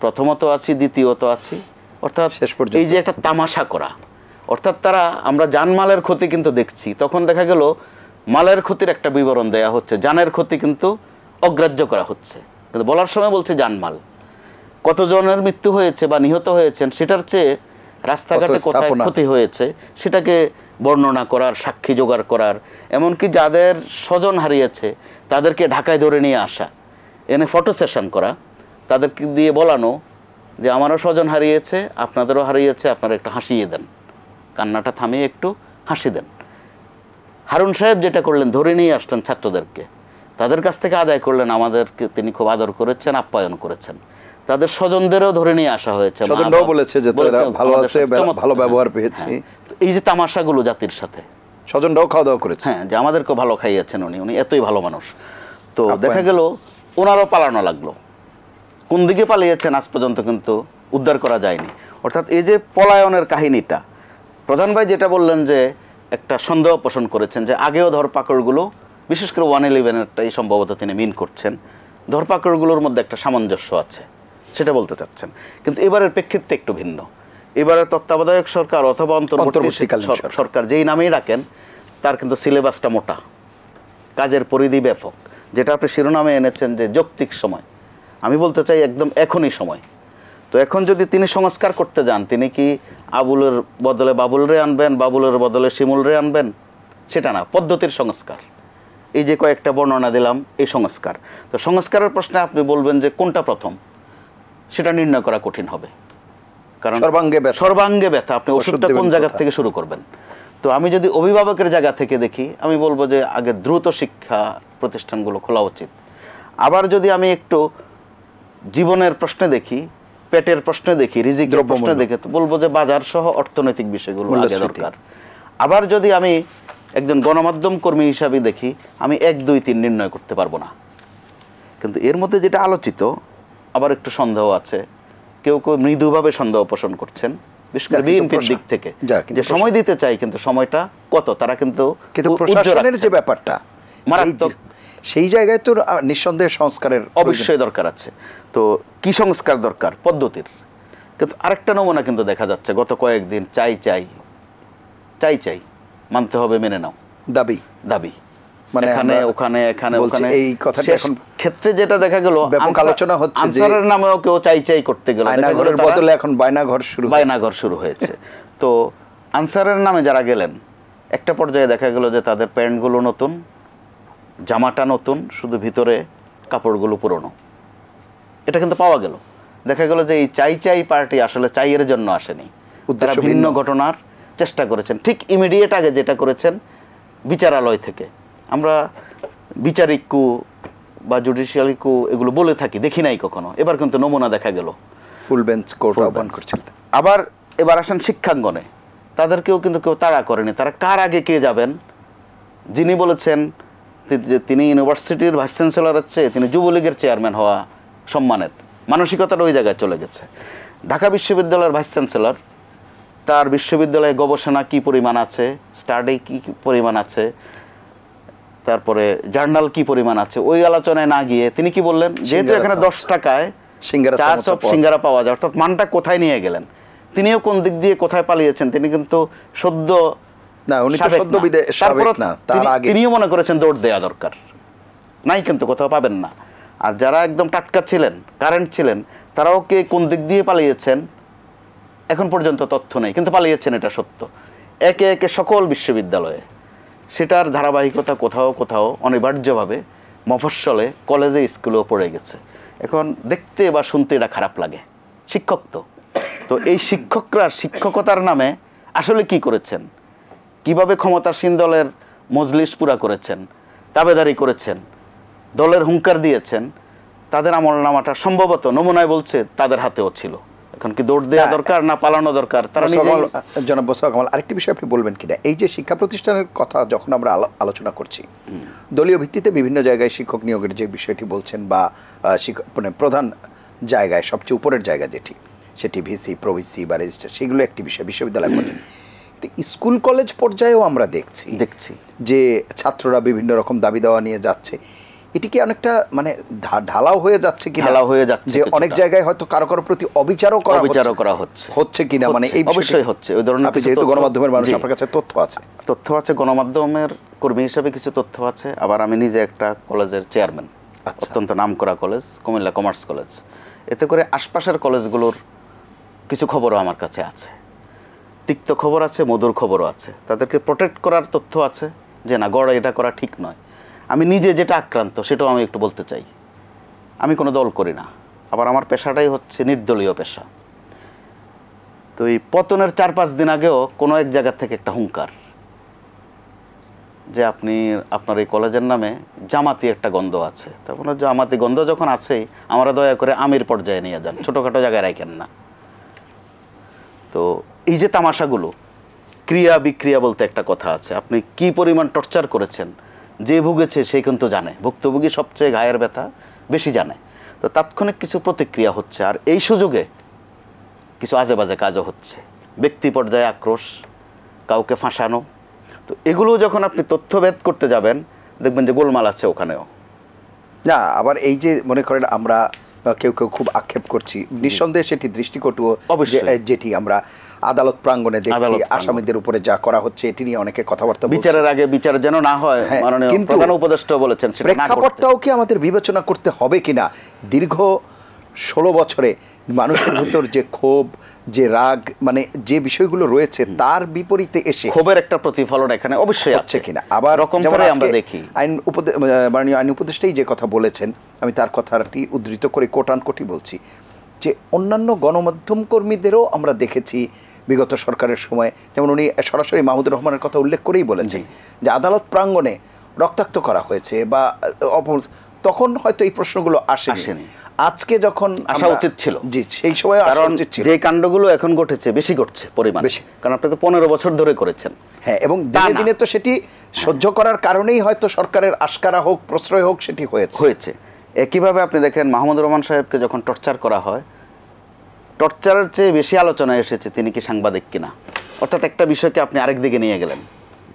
প্রথমত আছি, দ্বিতীয়ত আছি। অর্থাৎ শেষ পর্যন্ত এই যে একটা তামাশা করা। অর্থাৎ তারা, আমরা জানমালের ক্ষতি কিন্তু দেখছি, তখন দেখা গেল মালের ক্ষতির একটা বিবরণ দেয়া হচ্ছে, জানের ক্ষতি কিন্তু অগ্রাহ্য করা হচ্ছে। কিন্তু বলার সময় বলছে জানমাল। কতজনের মৃত্যু হয়েছে বা নিহত হয়েছেন সেটার চেয়ে রাস্তাঘাটে কোথায় ক্ষতি হয়েছে সেটাকে বর্ণনা করার, সাক্ষী জোগাড় করার, এমনকি যাদের স্বজন হারিয়েছে তাদেরকে ঢাকায় ধরে নিয়ে আসা, এনে ফটো সেশন করা, তাদেরকে দিয়ে বলানো যে আমারও স্বজন হারিয়েছে, আপনাদেরও হারিয়েছে, আপনারা একটু হাসিয়ে দেন, কান্নাটা থামিয়ে একটু হাসি দেন। হারুন সাহেব যেটা করলেন, ধরে নিয়ে আসলেন ছাত্রদেরকে, তাদের কাছ থেকে আদায় করলেন, আমাদেরকে তিনি খুব আদর করেছেন, আপ্যায়ন করেছেন। তাদের স্বজনদেরও ধরে নিয়ে আসা হয়েছে, স্বজনরাও বলেছে যে তারা ভালো আছে, ভালো ব্যবহার পেয়েছি। এই যে তামাশাগুলো জাতির সাথে, স্বজনরাও খাওয়া দাওয়া করেছে, হ্যাঁ, যে আমাদেরকে ভালো খাইয়েছেন উনি এতই ভালো মানুষ। তো দেখা গেল ওনারও পালানো লাগলো। কোন দিকে পালিয়েছেন আজ পর্যন্ত কিন্তু উদ্ধার করা যায়নি। অর্থাৎ এই যে পলায়নের কাহিনীটা, প্রধান ভাই যেটা বললেন যে একটা সন্দেহ পোষণ করেছেন যে আগেও ধরপাকড়গুলো, বিশেষ করে 111-এরটাই সম্ভবত তিনি মিন করছেন, ধরপাকড়গুলোর মধ্যে একটা সামঞ্জস্য আছে, সেটা বলতে চাচ্ছেন। কিন্তু এবারের প্রেক্ষিতে একটু ভিন্ন। এবারের তত্ত্বাবধায়ক সরকার অথবা অন্তর্বর্তীকালীন সরকার যেই নামেই রাখেন, তার কিন্তু সিলেবাসটা মোটা, কাজের পরিধি ব্যাপক। যেটা আপনি শিরোনামে এনেছেন যে যৌক্তিক সময়, আমি বলতে চাই একদম এখনই সময়। তো এখন যদি তিনি সংস্কার করতে যান, তিনি কি আবুলের বদলে বাবুলরে আনবেন, বাবুলের বদলে শিমুলরে আনবেন? সেটা না, পদ্ধতির সংস্কার। এই যে কয়েকটা বর্ণনা দিলাম, এই সংস্কার। তো সংস্কারের প্রশ্নে আপনি বলবেন যে কোনটা প্রথম, সেটা নির্ণয় করা কঠিন হবে, কারণ সর্বাঙ্গে ব্যথা। আপনি ওষুধটা কোন জায়গা থেকে শুরু করবেন? তো তো আমি যদি অভিভাবকের জায়গা থেকে দেখি, আমি বলবো যে আগে দ্রুত শিক্ষা প্রতিষ্ঠানগুলো খোলা উচিত। আবার যদি আমি একটু জীবনের প্রশ্নে দেখি, পেটের প্রশ্নে দেখি, রিজিকের প্রশ্নে দেখি, তো বলবো যে বাজার সহ অর্থনৈতিক বিষয়গুলো আগে দরকার। আবার যদি আমি একজন গণমাধ্যম কর্মী হিসাবে দেখি, আমি 1, 2, 3 নির্ণয় করতে পারবো না। কিন্তু এর মধ্যে যেটা আলোচিত, আবার একটু সন্দেহ আছে, কেউ কেউ মৃদুভাবে সন্দেহ পোষণ করছেন, বিশেষ করে বিএনপির দিক থেকে, যে সময় দিতে চাই, কিন্তু সময়টা কত, তারা কিন্তু প্রশাসনের যে ব্যাপারটা মারাত্মক, সেই জায়গায় তো নিঃসন্দেহে সংস্কারের অবশ্যই দরকার আছে। তো কি সংস্কার দরকার? পদ্ধতির। কিন্তু আরেকটা নমুনা কিন্তু দেখা যাচ্ছে গত কয়েকদিন, চাই চাই চাই চাই, মানতে হবে, মেনে নাও, দাবি দাবি, মানে এখানে ওখানে এখানে ওখানে। এই কথাটা এখন ক্ষেত্রে যেটা দেখা গেল, ব্যাপক আলোচনা হচ্ছে যে আনসারের নামেও কেউ চাই চাই করতে গেল, আয়নাঘরের বদলে এখন বায়নাঘর শুরু হয়েছে। তো আনসারের নামে যারা গেলেন, একটা পর্যায়ে দেখা গেল যে তাদের প্যান্টগুলো নতুন, জামাটা নতুন, শুধু ভিতরে কাপড়গুলো পুরনো। এটা কিন্তু পাওয়া গেল। দেখা গেল যে এই চাই চাই পার্টি আসলে চাইয়ের জন্য আসেনি, তারা ভিন্ন ঘটনার চেষ্টা করেছেন। ঠিক ইমিডিয়েট আগে যেটা করেছেন বিচারালয় থেকে, আমরা বিচারিক কু বা জুডিশিয়াল কু এগুলো বলে থাকি, দেখি নাই কখনো, এবার কিন্তু নমুনা দেখা গেল, ফুল বেঞ্চ কোর্ট আহ্বান করছিল। আবার এবার আসেন শিক্ষাঙ্গনে, তাদেরকেও কিন্তু কেউ তাড়া করেনি। তারা কার আগে কে যাবেন, যিনি বলেছেন তিনি ইউনিভার্সিটির ভাইস চ্যান্সেলরের চেয়ে তিনি যুবলীগের চেয়ারম্যান হওয়া সম্মানের, মানসিকতাটা ওই জায়গায় চলে গেছে। ঢাকা বিশ্ববিদ্যালয়ের ভাইস চ্যান্সেলর, তার বিশ্ববিদ্যালয়ে গবেষণা কি পরিমাণ আছে, স্টাডি কি পরিমাণ আছে, তারপরে জার্নাল কি পরিমাণ আছে, ওই আলোচনায় না গিয়ে তিনি কি বললেন, যেহেতু এখানে 10 টাকায় সিঙ্গারা পাওয়া যায়, অর্থাৎ মানটা কোথায় নিয়ে গেলেন। তিনিও কোন দিক দিয়ে কোথায় পালিয়েছেন, তিনি কিন্তু সদ্য তিনিও মনে করেছেন দৌড় দেওয়া দরকার, নাই কিন্তু কোথাও পাবেন না। আর যারা একদম টাটকা ছিলেন, কারেন্ট ছিলেন, তারাও কে কোন দিক দিয়ে পালিয়েছেন এখন পর্যন্ত তথ্য নেই, কিন্তু পালিয়েছেন এটা সত্য। একে একে সকল বিশ্ববিদ্যালয়ে সেটার ধারাবাহিকতা কোথাও কোথাও অনিবার্যভাবে মফস্বলে, কলেজে, স্কুলেও পড়ে গেছে। এখন দেখতে বা শুনতে এটা খারাপ লাগে। শিক্ষক তো এই শিক্ষকরা শিক্ষকতার নামে আসলে কি করেছেন, কিভাবে ক্ষমতাসীন দলের মজলিস পুরা করেছেন, তাবেদারি করেছেন, দলের হুঙ্কার দিয়েছেন, তাদের আমলনামাটা সম্ভবত নমুনায় বলছে তাদের হাতেও ছিল। এখন কি দৌড় দেওয়া দরকার না পালানো দরকার? তারা জনাব মোস্তফা কামাল, আরেকটি বিষয় আপনি বলবেন কিনা, এই যে শিক্ষা প্রতিষ্ঠানের কথা যখন আমরা আলোচনা করছি, দলীয় ভিত্তিতে বিভিন্ন জায়গায় শিক্ষক নিয়োগের যে বিষয়টি বলছেন, বা মানে প্রধান জায়গায় সবচেয়ে উপরের জায়গা যেটি, সেটি ভিসি, প্রভিসি বা রেজিস্ট্রার, সেগুলো একটি বিষয় বিশ্ববিদ্যালয় পর্যায়ে। স্কুল কলেজ পর্যায়েও আমরা দেখছি যে ছাত্ররা বিভিন্ন রকম দাবি দেওয়া নিয়ে যাচ্ছে। এটি কি অনেকটা মানে ঢালাও হয়ে যাচ্ছে কিনা, যে অনেক জায়গায় হয়তো কারো কারো প্রতি অবিচারও করা হচ্ছে কিনা, মানে এই অবশ্যই হচ্ছে। ওই ধরনের আপনি যেহেতু গণমাধ্যমের মানুষ, আপনার কাছে তথ্য আছে, গণমাধ্যমের কর্মী হিসেবে কিছু তথ্য আছে। আবার আমি নিজে একটা কলেজের চেয়ারম্যান, অত্যন্ত নামকরা কলেজ, কুমিল্লা কমার্স কলেজ। এতে করে আশপাশের কলেজগুলোর কিছু খবরও আমার কাছে আছে, তিক্ত খবর আছে, মধুর খবরও আছে। তাদেরকে প্রোটেক্ট করার তথ্য আছে যে না, গড় এটা করা ঠিক নয়। আমি নিজে যেটা আক্রান্ত সেটাও আমি একটু বলতে চাই। আমি কোনো দল করি না, আবার আমার পেশাটাই হচ্ছে নির্দলীয় পেশা। তো এই পতনের 4-5 দিন আগেও কোনো এক জায়গা থেকে একটা হুঙ্কার যে আপনার এই কলেজের নামে জামাতি একটা গন্ধ আছে। তারপর জামাতি গন্ধ যখন আছেই, আমরা দয়া করে আমির পর্যায়ে নিয়ে যান, ছোটোখাটো জায়গায় রাখেন না। তো এই যে তামাশাগুলো, ক্রিয়া বিক্রিয়া বলতে একটা কথা আছে। আপনি কি পরিমাণ টর্চার করেছেন, যে ভুগেছে সে কিন্তু জানে, ভুক্তভোগী সবচেয়ে গায়ের ব্যথা বেশি জানে। তো তাৎক্ষণিক কিছু প্রতিক্রিয়া হচ্ছে, আর এই সুযোগে কিছু আজে বাজে কাজও হচ্ছে, ব্যক্তি পর্যায়ে আক্রোশ, কাউকে ফাঁসানো। তো এগুলো যখন আপনি তথ্যভেদ করতে যাবেন, দেখবেন যে গোলমাল আছে ওখানেও। না, আবার এই যে মনে করেন আমরা কেউ কেউ খুব আক্ষেপ করছি, নিঃসন্দেহে সেটি দৃষ্টিকটুও, যেটি আমরা আদালত প্রাঙ্গণে দেখছি, আসামিদের উপরে যা করা হচ্ছে, এটি নিয়ে অনেকে কথাবার্তা বলছে। বিচারের আগে বিচার যেন না হয়, মাননীয় প্রধান উপদেষ্টা বলেছেন, সেটা না করতে। প্রেক্ষাপটটাও কি আমাদের বিবেচনা করতে হবে কিনা? দীর্ঘ 16 বছরে মানুষের ভিতর যে ক্ষোভ, যে রাগ, মানে যে বিষয়গুলো রয়েছে, তার বিপরীতে এসে ক্ষোভের একটা প্রতিফলন এখানে অবশ্যই আছে কিনা, আবার রকম আমরা দেখি। মাননীয় আইন উপদেষ্টাই যে কথা বলেছেন, আমি তার কথাটি উদ্ধৃত করে কোটানকোটি বলছি, যে অন্যান্য গণমাধ্যম কর্মীদেরও আমরা দেখেছি বিগত সরকারের সময়, যেমন উনি সরাসরি মাহমুদুর রহমানের কথা উল্লেখ করেই বলেছেন যে আদালত প্রাঙ্গণে রক্তাক্ত করা হয়েছে বা তখন হয়তো এই প্রশ্নগুলো আসেনি। আজকে যখন আসা উচিত ছিল, জি সেই সময় কারণ যে কাণ্ডগুলো এখন ঘটেছে বেশি ঘটছে পরিমাণ বেশি, কারণ আপনি তো 15 বছর ধরে করেছেন। হ্যাঁ, এবং দিনে দিনে তো সেটি সহ্য করার কারণেই হয়তো সরকারের আশকারা হোক প্রশ্রয় হোক সেটি হয়েছে। একইভাবে আপনি দেখেন মাহমুদুর রহমান সাহেবকে যখন টর্চার করা হয়, টর্চারের চেয়ে বেশি আলোচনায় এসেছে তিনি কি সাংবাদিক কিনা। অর্থাৎ একটা বিষয়কে আপনি আরেক দিকে নিয়ে গেলেন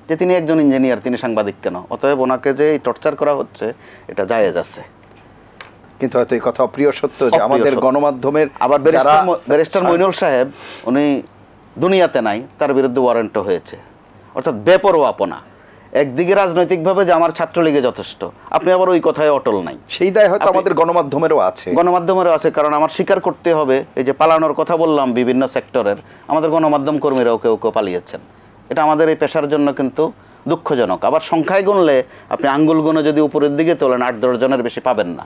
যে তিনি একজন ইঞ্জিনিয়ার, তিনি সাংবাদিক কেন, অতএব ওনাকে যে টর্চার করা হচ্ছে এটা জায়েজ আছে। কিন্তু হয়তো এই কথা অপ্রিয় সত্য যে আমাদের গণমাধ্যমের আবার ব্যারিস্টার মইনুল সাহেব উনি দুনিয়াতে নাই, তার বিরুদ্ধে ওয়ারেন্টও হয়েছে। অর্থাৎ বেপরোয়াপনা, একদিকে রাজনৈতিকভাবে যে আমার ছাত্রলীগে যথেষ্ট, আপনি আবার ওই কথায় অটল নাই, সেই দায় হয়তো আমাদের গণমাধ্যমেরও আছে। কারণ আমার স্বীকার করতে হবে, এই যে পালানোর কথা বললাম বিভিন্ন সেক্টরের, আমাদের গণমাধ্যম কর্মীরাও কেউ কেউ পালিয়েছেন। এটা আমাদের এই পেশার জন্য কিন্তু দুঃখজনক। আবার সংখ্যায় গুনলে আপনি আঙ্গুল গুনে যদি উপরের দিকে তোলেন 8-10 জনের বেশি পাবেন না।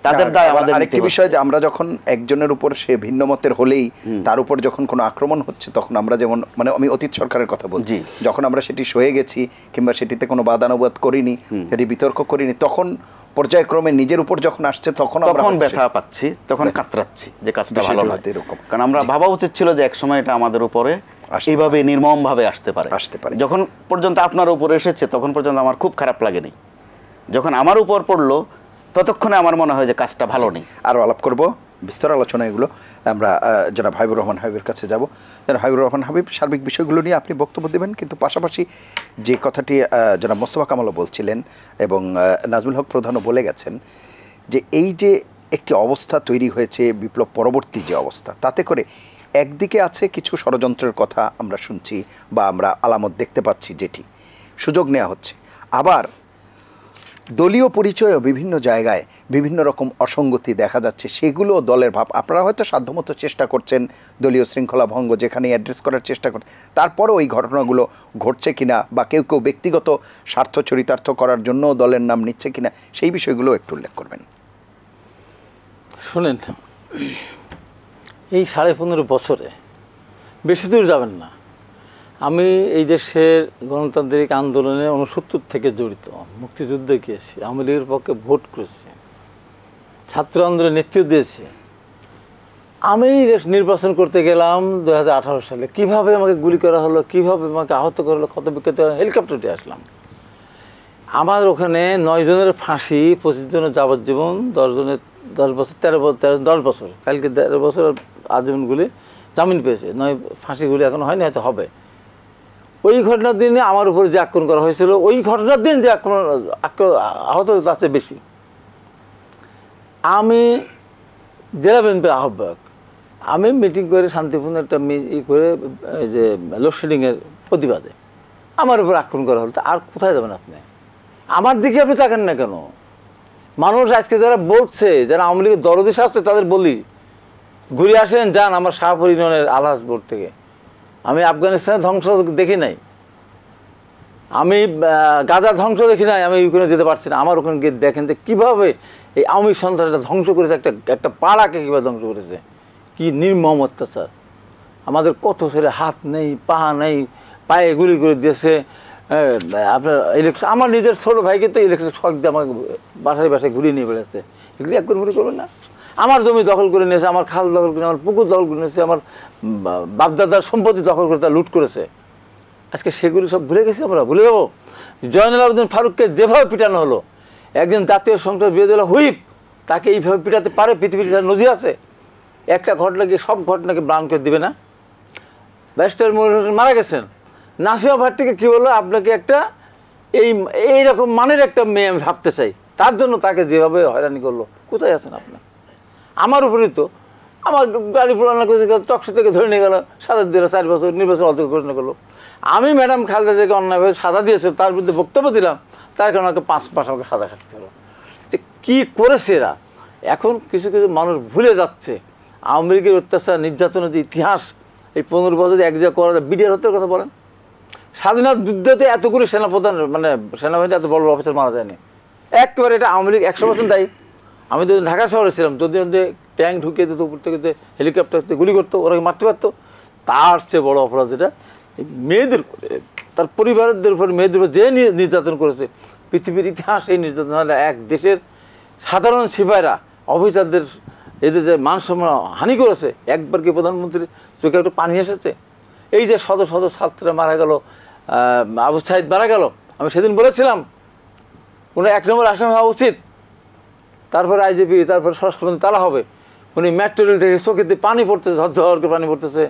তাদের দায় আমাদের। আরেকটি বিষয় যে আমরা যখন একজনের উপর সে ভিন্ন মতের হলেই তার উপর যখন কোনো আক্রমণ হচ্ছে, তখন আমরা যেমন মানে আমি অতীত সরকারের কথা বলছি, যখন আমরা সেটি সয়ে গেছি কিংবা সেটিতে কোনো বাদানুবাদ করিনি, সেটি বিতর্ক করিনি, তখন পর্যায়ক্রমে নিজের উপর যখন আসছে তখন ব্যথা পাচ্ছি, তখন কাতরাচ্ছি যে কাজটা ভালো না এরকম। কারণ আমরা ভাবা উচিত ছিল যে একসময় এটা আমাদের উপরে এইভাবে নির্মম ভাবে আসতে পারে। যখন পর্যন্ত আপনার উপরে এসেছে তখন পর্যন্ত আমার খুব খারাপ লাগেনি, যখন আমার উপর পড়লো ততক্ষণে আমার মনে হয় যে কাজটা ভালো নেই। আরও আলাপ করব, বিস্তর আলোচনা এগুলো। আমরা জনাব হাবিবুর রহমান হাবিবের কাছে যাব। জনাব হাবিবুর রহমান হাবিব, সার্বিক বিষয়গুলো নিয়ে আপনি বক্তব্য দেবেন, কিন্তু পাশাপাশি যে কথাটি জনাব মোস্তফা কামালও বলছিলেন এবং নাজমুল হক প্রধানও বলে গেছেন যে এই যে একটি অবস্থা তৈরি হয়েছে বিপ্লব পরবর্তী যে অবস্থা, তাতে করে একদিকে আছে কিছু ষড়যন্ত্রের কথা আমরা শুনছি বা আমরা আলামত দেখতে পাচ্ছি, যেটি সুযোগ নেওয়া হচ্ছে, আবার দলীয় পরিচয়ও বিভিন্ন জায়গায় বিভিন্ন রকম অসঙ্গতি দেখা যাচ্ছে, সেগুলো দলের ভাব। আপনারা হয়তো সাধ্যমতো চেষ্টা করছেন দলীয় শৃঙ্খলা ভঙ্গ যেখানে অ্যাড্রেস করার চেষ্টা করছেন, তারপরও ওই ঘটনাগুলো ঘটছে কিনা বা কেউ কেউ ব্যক্তিগত স্বার্থ চরিতার্থ করার জন্য দলের নাম নিচ্ছে কিনা, সেই বিষয়গুলো একটু উল্লেখ করবেন। শুনেন, এই 15.5 বছরে বেশি দূর যাবেন না, আমি এই দেশের গণতান্ত্রিক আন্দোলনে 69 থেকে জড়িত, মুক্তিযুদ্ধে গিয়েছি, আওয়ামী লীগের পক্ষে ভোট করেছি, ছাত্র আন্দোলনে নেতৃত্ব দিয়েছি। আমি নির্বাচন করতে গেলাম 2018 সালে, কীভাবে আমাকে গুলি করা হলো, কীভাবে আমাকে আহত করা হলো, ক্ষত বিক্ষত, হেলিকপ্টারে আসলাম। আমার ওখানে 9 জনের ফাঁসি, 25 জনের যাবজ্জীবন, 10 জনের 10 বছর, 10 বছর, কালকে 13 বছর আজীবনগুলি জামিন পেয়েছে, 9 ফাঁসিগুলি এখন হয়নি, হয়তো হবে। ওই ঘটনার দিনে আমার উপর যে আক্রমণ করা হয়েছিল, ওই ঘটনার দিন যে আহত তার চেয়ে বেশি। আমি জেলা বিএনপির আহ্বায়ক, আমি মিটিং করে শান্তিপূর্ণ একটা করে যে লোডশেডিংয়ের প্রতিবাদে আমার উপর আক্রমণ করা হলো। আর কোথায় যাবেন আপনি? আমার দিকে আপনি তাকান না কেন? মানুষ আজকে যারা বলছে, যারা আওয়ামী লীগের দরদি আসছে, তাদের বলি ঘুরে আসেন, যান আমার শাহপুর ইউনিয়নের আলহাজ বোর্ড থেকে। আমি আফগানিস্তানের ধ্বংস দেখি নাই, আমি গাজার ধ্বংস দেখি নাই, আমি ইউক্রেনে যেতে পারছি না। আমার ওখানে গিয়ে দেখেন যে কীভাবে এই আওয়ামী সন্ত্রাসটা ধ্বংস করেছে, একটা পাড়াকে কীভাবে ধ্বংস করেছে, কি নির্মম অত্যাচার। আমাদের কত ছেলে হাত নেই, পা নেই, পায়ে গুলি করে দিয়েছে। আপনার ইলেকট্রিক, আমার নিজের ছোটো ভাইকে তো ইলেকট্রিক শক দিয়ে আমাকে বাসায় বাসায় ঘুরিয়ে নিয়ে বেড়াচ্ছে। এগুলি একবার ঘুরে করবেন না? আমার জমি দখল করে নিয়েছে, আমার খাল দখল করে, আমার পুকুর দখল করে নিয়েছে, আমার বাপদাদার সম্পত্তি দখল করে তা লুট করেছে। আজকে সেগুলি সব ভুলে গেছি আমরা, ভুলে যাবো? জয়নুল আবেদিন ফারুককে যেভাবে পিটানো হলো, একজন জাতীয় সংসদ বিরোধী দল হুইপ, তাকে এইভাবে পিটাতে পারে? পৃথিবীর নজির আছে? একটা ঘটনাকে সব ঘটনাকে ব্রাউন করে দিবে না? ব্যারিস্টার মারা গেছেন, নাসিমা ভাট্টিকে কী বললো, আপনাকে একটা এইরকম মানের একটা মেয়ে আমি ভাবতে চাই, তার জন্য তাকে যেভাবে হয়রানি করলো। কোথায় আছেন আপনি? আমার উপরেই তো আমার গাড়ি পুরানো করে টকশো থেকে ধরে নিয়ে গেল, সাজা দিল, 4 বছর নির্বাচন অর্ধ ঘোষণা করলো। আমি ম্যাডাম খালেদা জিয়াকে অন্যায়ভাবে সাজা দিয়েছে, তার বিরুদ্ধে বক্তব্য দিলাম, তার কারণে আমাকে 5 মাস আমাকে সাজা খাটতে হলো। যে কী করেছে এরা, এখন কিছু কিছু মানুষ ভুলে যাচ্ছে আওয়ামী লীগের অত্যাচার নির্যাতনের যে ইতিহাস। এই 15 বছর এক জায়গা করা যায়। বিডিআর হত্যার কথা বলেন, স্বাধীনতা যুদ্ধতে এতগুলো সেনাপ্রধান মানে সেনাবাহিনীতে এত বড় অফিসার মারা যায়নি। একেবারে এটা আওয়ামী লীগ 100% দায়ী। আমি তো ঢাকা শহরে ছিলাম, যদি ট্যাঙ্ক ঢুকিয়ে দিত, উপর থেকে হেলিকপ্টার গুলি করতো, ওরা মারতে পারতো। তার চেয়ে বড় অপরাধ এটা মেয়েদের তার পরিবারদের উপর মেয়েদের উপর যে নির্যাতন করেছে পৃথিবীর ইতিহাস এই নির্যাতন হলে এক দেশের সাধারণ সিপাহীরা অফিসারদের এদের যে মান সম্মান হানি করেছে। একবার কি প্রধানমন্ত্রীর চোখে একটু পানি এসেছে? এই যে শত শত ছাত্ররা মারা গেল, আবু সাইদ মারা গেল, আমি সেদিন বলেছিলাম কোনো 1 নম্বর আসামি হওয়া উচিত, তারপর আইজিপি, তারপর স্বরাষ্ট্রমন্ত্রী তারা হবে। উনি মেট্রো রেল থেকে চোখেতে পানি পড়তেছে, ঝরঝর করে পানি পড়তেছে,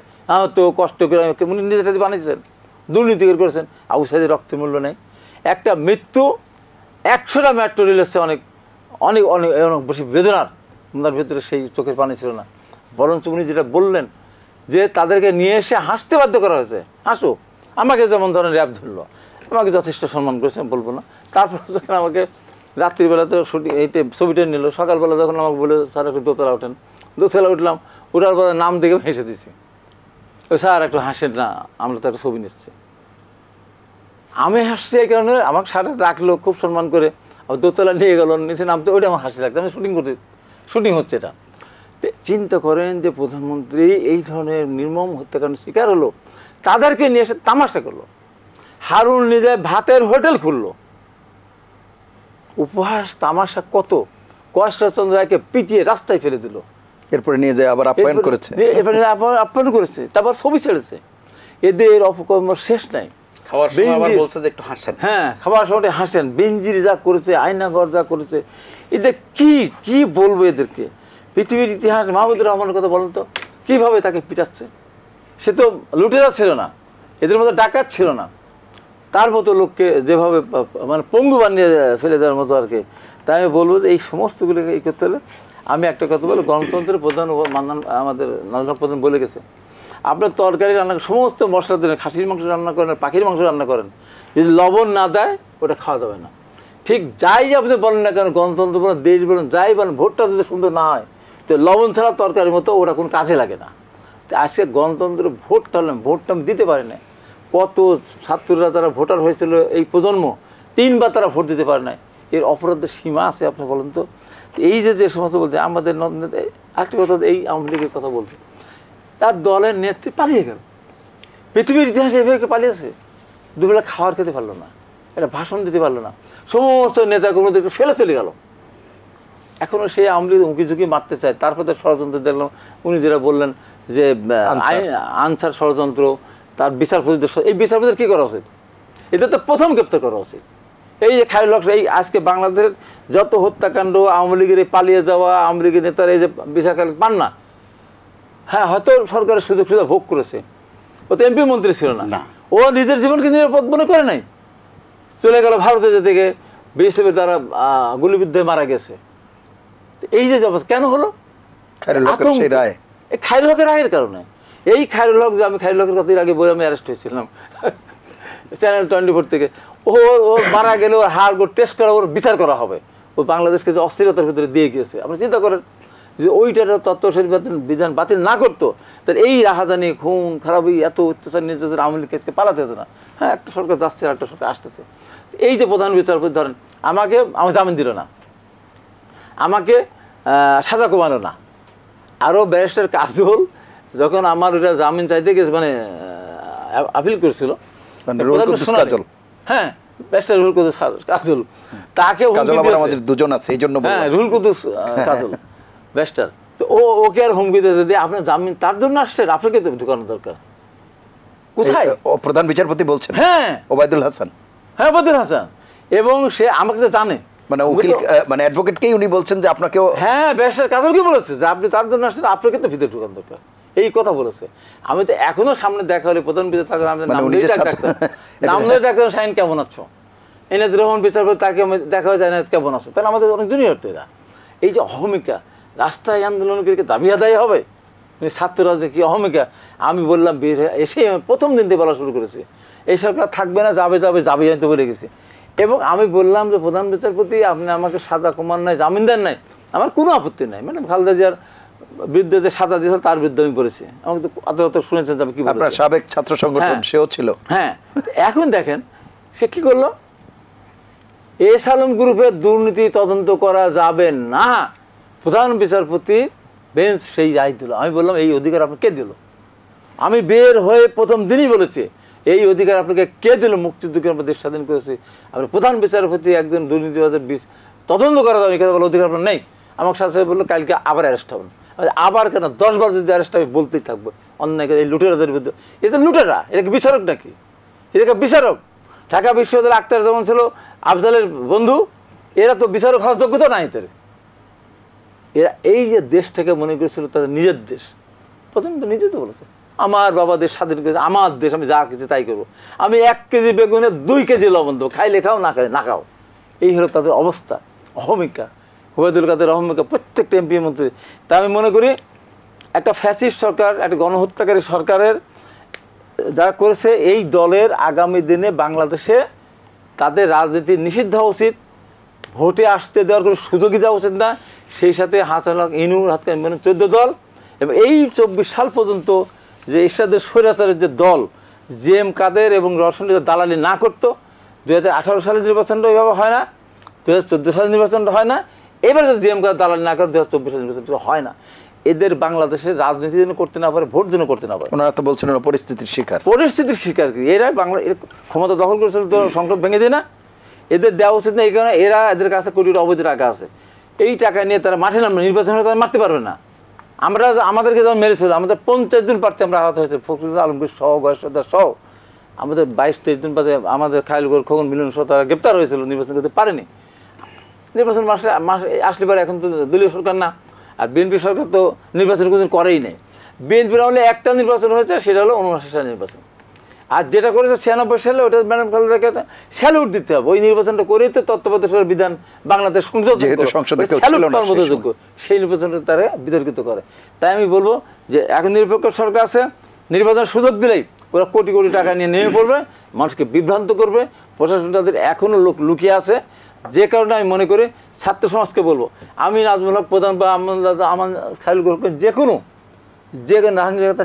তো কষ্ট করে উনি নিজের সাথে বানিয়েছেন, দুর্নীতি করেছেন। আবু সাইদের রক্তের মূল্য নেই। একটা মৃত্যু 100টা মেট্রো রেল এসছে, অনেক অনেক অনেক অনেক বেশি বেদনার। ওনার ভেতরে সেই চোখের পানি ছিল না, বরঞ্চ উনি যেটা বললেন যে তাদেরকে নিয়ে এসে হাসতে বাধ্য করা হয়েছে। হাসো, আমাকে যেমন ধরেন র্যাব ধরলো, আমাকে যথেষ্ট সম্মান করেছে, বলবো না। তারপর যখন আমাকে রাত্রিবেলাতে শুটিং এইটা ছবিটা নিল, সকালবেলা যখন আমাকে বলে স্যার একটু দোতলা ওঠেন, দোতলা উঠলাম, ওঠার পরে নাম দেখে হেসে দিছি, ওই স্যার একটু হাসেন না, আমরা তো একটা ছবি নিচ্ছি। আমি হাসছি এই কারণে আমাকে স্যার রাখলো খুব সম্মান করে, দোতলা নিয়ে গেল, নিচে নামতে, ওইটা আমার হাসি লাগছে। আমি শুটিং হচ্ছে এটা। চিন্তা করেন যে প্রধানমন্ত্রী এই ধরনের নির্মম হত্যাকাণ্ডের শিকার হলো, তাদেরকে নিয়ে এসে তামাশা করলো। হারুন নিজে ভাতের হোটেল খুললো, উপহাস তামাশা কত। কষ্টচন্দ্র রায়কে পিটিয়ে রাস্তায় ফেলে দিল, এরপরে নিয়ে যায় আবার আপ্যায়ন করেছে, এরপরে আপ্যায়ন করেছে, তারপর ছবি ছেড়েছে। এদের অপকর্ম শেষ নাই। খাওয়ার সময় আবার বলছে যে একটু হাসেন। হ্যাঁ, খাবার সময় হাসেন। বেঞ্জির যা করেছে, আয়নাঘর যা করেছে, এদের কি বলবো এদেরকে? পৃথিবীর ইতিহাস মাহমুদুর রহমানের কথা বলেন তো, কীভাবে তাকে পিটাচ্ছে? সে তো লুটেরা ছিল না, এদের মতো ডাকাত ছিল না, তার মতো লোককে যেভাবে মানে পঙ্গু বানিয়ে ফেলে দেওয়ার মতো আর কি। তাই আমি বলবো যে এই সমস্তগুলোকে এই করতে হলে আমি একটা কথা বলবো, গণতন্ত্রের প্রধান মান্নান আমাদের নরেন্দ্র প্রধান বলে গেছে, আপনার তরকারি রান্না সমস্ত মশলা দেন, খাসির মাংস রান্না করেন, পাখির মাংস রান্না করেন, যদি লবণ না দেয় ওটা খাওয়া যাবে না। ঠিক যাই আপনি বলেন না কেন, গণতন্ত্র বলেন, দেশ বলেন, যাই বলেন, ভোটটা যদি সুন্দর না হয় তো লবণ ছাড়া তরকারির মতো ওটা কোনো কাজে লাগে না। তো আজকে গণতন্ত্রের ভোটটা হলেন, ভোটটা দিতে পারে না। কত ছাত্ররা তারা ভোটার হয়েছিল, এই প্রজন্ম 3বার তারা ভোট দিতে পারে না। এর অপরাধের সীমা আছে আপনি বলেন তো? এই যে সমস্ত বলছে আমাদের আরেকটা কথা, এই আওয়ামী লীগের কথা বলছে, তার দলের নেত্রী পালিয়ে গেল। পৃথিবীর ইতিহাসে এভাবে পালিয়েছে, দুবেলা খাবার খেতে পারলো না, একটা ভাষণ দিতে পারলো না, সমস্ত নেতাকর্মীদেরকে ফেলে চলে গেল। এখনও সেই আওয়ামী লীগ উঁকি ঝুঁকি মারতে চায়। তারপরে ষড়যন্ত্র দেখলাম, উনি যেটা বললেন যে আনসার ষড়যন্ত্র, তার বিচারপতিদের, এই বিচারপতিদের কী করা উচিত? এদের তো প্রথম গ্রেপ্তার করা উচিত। এই যে খায়রুল হক, এই আজকে বাংলাদেশের যত হত্যাকাণ্ড, আওয়ামী লীগের পালিয়ে যাওয়া, আওয়ামী লীগের নেতারা এই যে বিচার পান না, হ্যাঁ হয়তো সরকারের সুযোগ সুবিধা ভোগ করেছে, ও তো এমপি মন্ত্রী ছিল না, ও নিজের জীবনকে নিরাপদ মনে করে নাই, চলে গেল ভারতে, যে থেকে বিএসএফের দ্বারা গুলিবিদ্ধ মারা গেছে। এই যে কেন হলো? এই খায়রুল হকের রায়ের কারণে। এই খায়রুল হক, যে আমি খায়রুল হকের কথা আগে বলে আমি অ্যারেস্ট হয়েছিলাম চ্যানেল 24 থেকে, ও মারা গেলে ওর হাড় গোড় টেস্ট করা, ওর বিচার করা হবে। ও বাংলাদেশকে যে অস্থিরতার ভিতরে দিয়ে গিয়েছে, আপনি চিন্তা করেন যে ওইটার তত্ত্ব বিধান বাতিল না করতো, তাহলে এই রাহাজানি, খুন খারাপি, এত অত্যাচার নির্যাতন আওয়ামী লীগকে পালাতে হতো না। হ্যাঁ, একটা সরকার যাচ্ছে, একটা সরকার আসতেছে। এই যে প্রধান বিচারপতি ধরেন, আমাকে জামিন দিল না, আমাকে সাজা কমালো না। আরও ব্যারিস্টার কাজল যখন আমার ওটা জামিন চাইতে গেছে, মানে আপিল করেছিল, হ্যাঁ ব্যারিস্টার রুহুল কুদ্দুস কাজল, তাকে দুজন আছে এই জন্য, হ্যাঁ রুহুল কুদ্দুস কাজল ব্যারিস্টার, তো ওকে আর হুমকি দিয়েছে যে আপনার জামিন তার জন্য আসছেন, আপনাকে তো ঢুকানো দরকার। কোথায় প্রধান বিচারপতি বলছেন? হ্যাঁ, ওবায়দুল হাসান। হ্যাঁ, ওবায়দুল হাসান। এবং সে আমাকে তো জানে, মানে উকিল, মানে অ্যাডভোকেটকেই উনি বলছেন যে আপনাকেও, হ্যাঁ ব্যারিস্টার কাজলকে বলেছে যে আপনি তার জন্য আসছেন, আপনাকে তো ভিতরে ঢুকানো দরকার, এই কথা বলেছে। আমি তো এখনো সামনে দেখা হলে প্রধান বিচারপতি নামলে ডাক্তার শাহিন কেমন আছো, এনায়তুর রহমান বিচারপতি, তাকে দেখা হয়ে যায় না কেমন আছো, তাহলে আমাদের অনেক জুনিয়র তো এরা। এই যে অহমিকা, রাস্তায় আন্দোলন করে দাবি আদায় হবে, ছাত্ররা যে কি অহমিকা। আমি বললাম বের এসে প্রথম দিন থেকে বলা শুরু করেছে, এই সরকার থাকবে না, যাবে যাবে যাবে, আমি তো বলে গেছি। এবং আমি বললাম যে প্রধান বিচারপতি আপনি আমাকে সাজা কমান নাই, জামিন দেন নাই, আমার কোনো আপত্তি নাই। মানে খালেদা জিয়ার বিরুদ্ধে যে সাজা দিয়েছিল তার বিরুদ্ধে আমি করেছি, আমাকে তো আদালত শুনেছেন যে আমি কি বলছি। সাবেক ছাত্র সংগঠন সেও ছিল। হ্যাঁ, এখন দেখেন সে কি করলো, এস আলম গ্রুপের দুর্নীতি তদন্ত করা যাবে না, প্রধান বিচারপতি বেঞ্চ সেই রায় দিল। আমি বললাম এই অধিকার আপনাকে কে দিল? আমি বের হয়ে প্রথম দিনই বলেছি এই অধিকার আপনাকে কে দিল, মুক্তিযুদ্ধকে আমরা দেশ স্বাধীন করেছি, আপনি প্রধান বিচারপতি একজন দুর্নীতিবাদের তদন্ত করা যাবে, কথা বলে অধিকার আপনার নেই। আমাকে সাথে বললো কালকে আবার অ্যারেস্ট হবেন। আবার কেন 10 বার যদি অ্যারেস্ট হবে বলতেই থাকবো অন্যায় এই লুটেরাদের বিরুদ্ধে। এটা লুটেরা, এটাকে বিচারক নাকি? এটাকে বিচারক। ঢাকা বিশ্ববিদ্যালয়ে আক্তার যেমন ছিল আফজালের বন্ধু, এরা তো বিচারক হওয়ার যোগ্যতা নাই এদের। এরা এই যে দেশটাকে মনে করেছিল তাদের নিজের দেশ, প্রথমে তো নিজে তো বলেছে আমার বাবা দেশ স্বাধীন করেছে, আমার দেশ, আমি যা কিছু তাই করবো, আমি 1 কেজি বেগুনে 2 কেজি লবণ দেবো, খাইলে খাও না খাইলে না খাও। এই হলো তাদের অবস্থা, অহমিকা, ওবায়দুল কাদের অহমিকা, প্রত্যেকটা এমপি মন্ত্রী। তা আমি মনে করি একটা ফ্যাসিস্ট সরকার, একটা গণহত্যাকারী সরকারের যারা করেছে, এই দলের আগামী দিনে বাংলাদেশে তাদের রাজনীতি নিষিদ্ধ হওয়া উচিত, ভোটে আসতে দেওয়ার কোনো সুযোগই দেওয়া উচিত না। সেই সাথে হাসান ইনুর হাত 14 দল এবং এই 24 সাল পর্যন্ত যে এরশাদের স্বৈরাচারের যে দল জিএম কাদের এবং রওশন দালালি না করতো, 2018 সালের নির্বাচনটা ওইভাবে হয় না, 2014 সালের নির্বাচনটা হয় না, এবারে যদি জিএম কাদের দালালি না করে 2024 সালের নির্বাচনটা হয় না। এদের বাংলাদেশের রাজনীতি যেন করতে না পারে, ভোট যেন করতে না পারে। ওনারা তো বলছেন ওরা পরিস্থিতির শিকার। পরিস্থিতির শিকার কি? এরা বাংলা ক্ষমতা দখল করেছিল তো সংসদ ভেঙে দেয় না, এদের দেওয়া উচিত না। এই কারণে এরা এদের কাছে কোটি অবৈধ টাকা আছে, এই টাকা নিয়ে তারা মাঠে নামবে, নির্বাচন হলে তারা মারতে পারবে না। আমরা আমাদেরকে যখন মেরেছিল, আমাদের 50 জন প্রার্থী আমরা আহত হয়েছে, ফখরুল আলমগীর সহ, গয়েশ্বরদার সহ, আমাদের 22-23 জন প্রার্থী, আমাদের খায়রুল খোকন মিলন সহ তারা গ্রেপ্তার হয়েছিল, নির্বাচন করতে পারেনি। নির্বাচন মাসে আসলে পরে এখন তো দলীয় সরকার না, আর বিএনপি সরকার তো নির্বাচন কোনোদিন করেই নেই। বিএনপির হলে একটা নির্বাচন হয়েছে, সেটা হলো 79 সালের নির্বাচন। আর যেটা করেছে 96 সালে, ওটা ম্যাডাম খালেদাকে স্যালুট দিতে হবে। ওই নির্বাচনটা করেই তো তত্ত্বাবধায়ক বিধান বাংলাদেশ সংযোগ, সেই নির্বাচনটা তারা বিতর্কিত করে। তাই আমি বলবো যে এখন নিরপেক্ষ সরকার আছে, নির্বাচনের সুযোগ দিলেই ওরা কোটি কোটি টাকা নিয়ে নেমে পড়বে, মানুষকে বিভ্রান্ত করবে। প্রশাসন তাদের এখনও লোক লুকিয়ে আছে, যে কারণে আমি মনে করি ছাত্র সমাজকে বলবো, আমি নাজমুল হক প্রধান বা আমার খায়রুল খোকন যে কোনো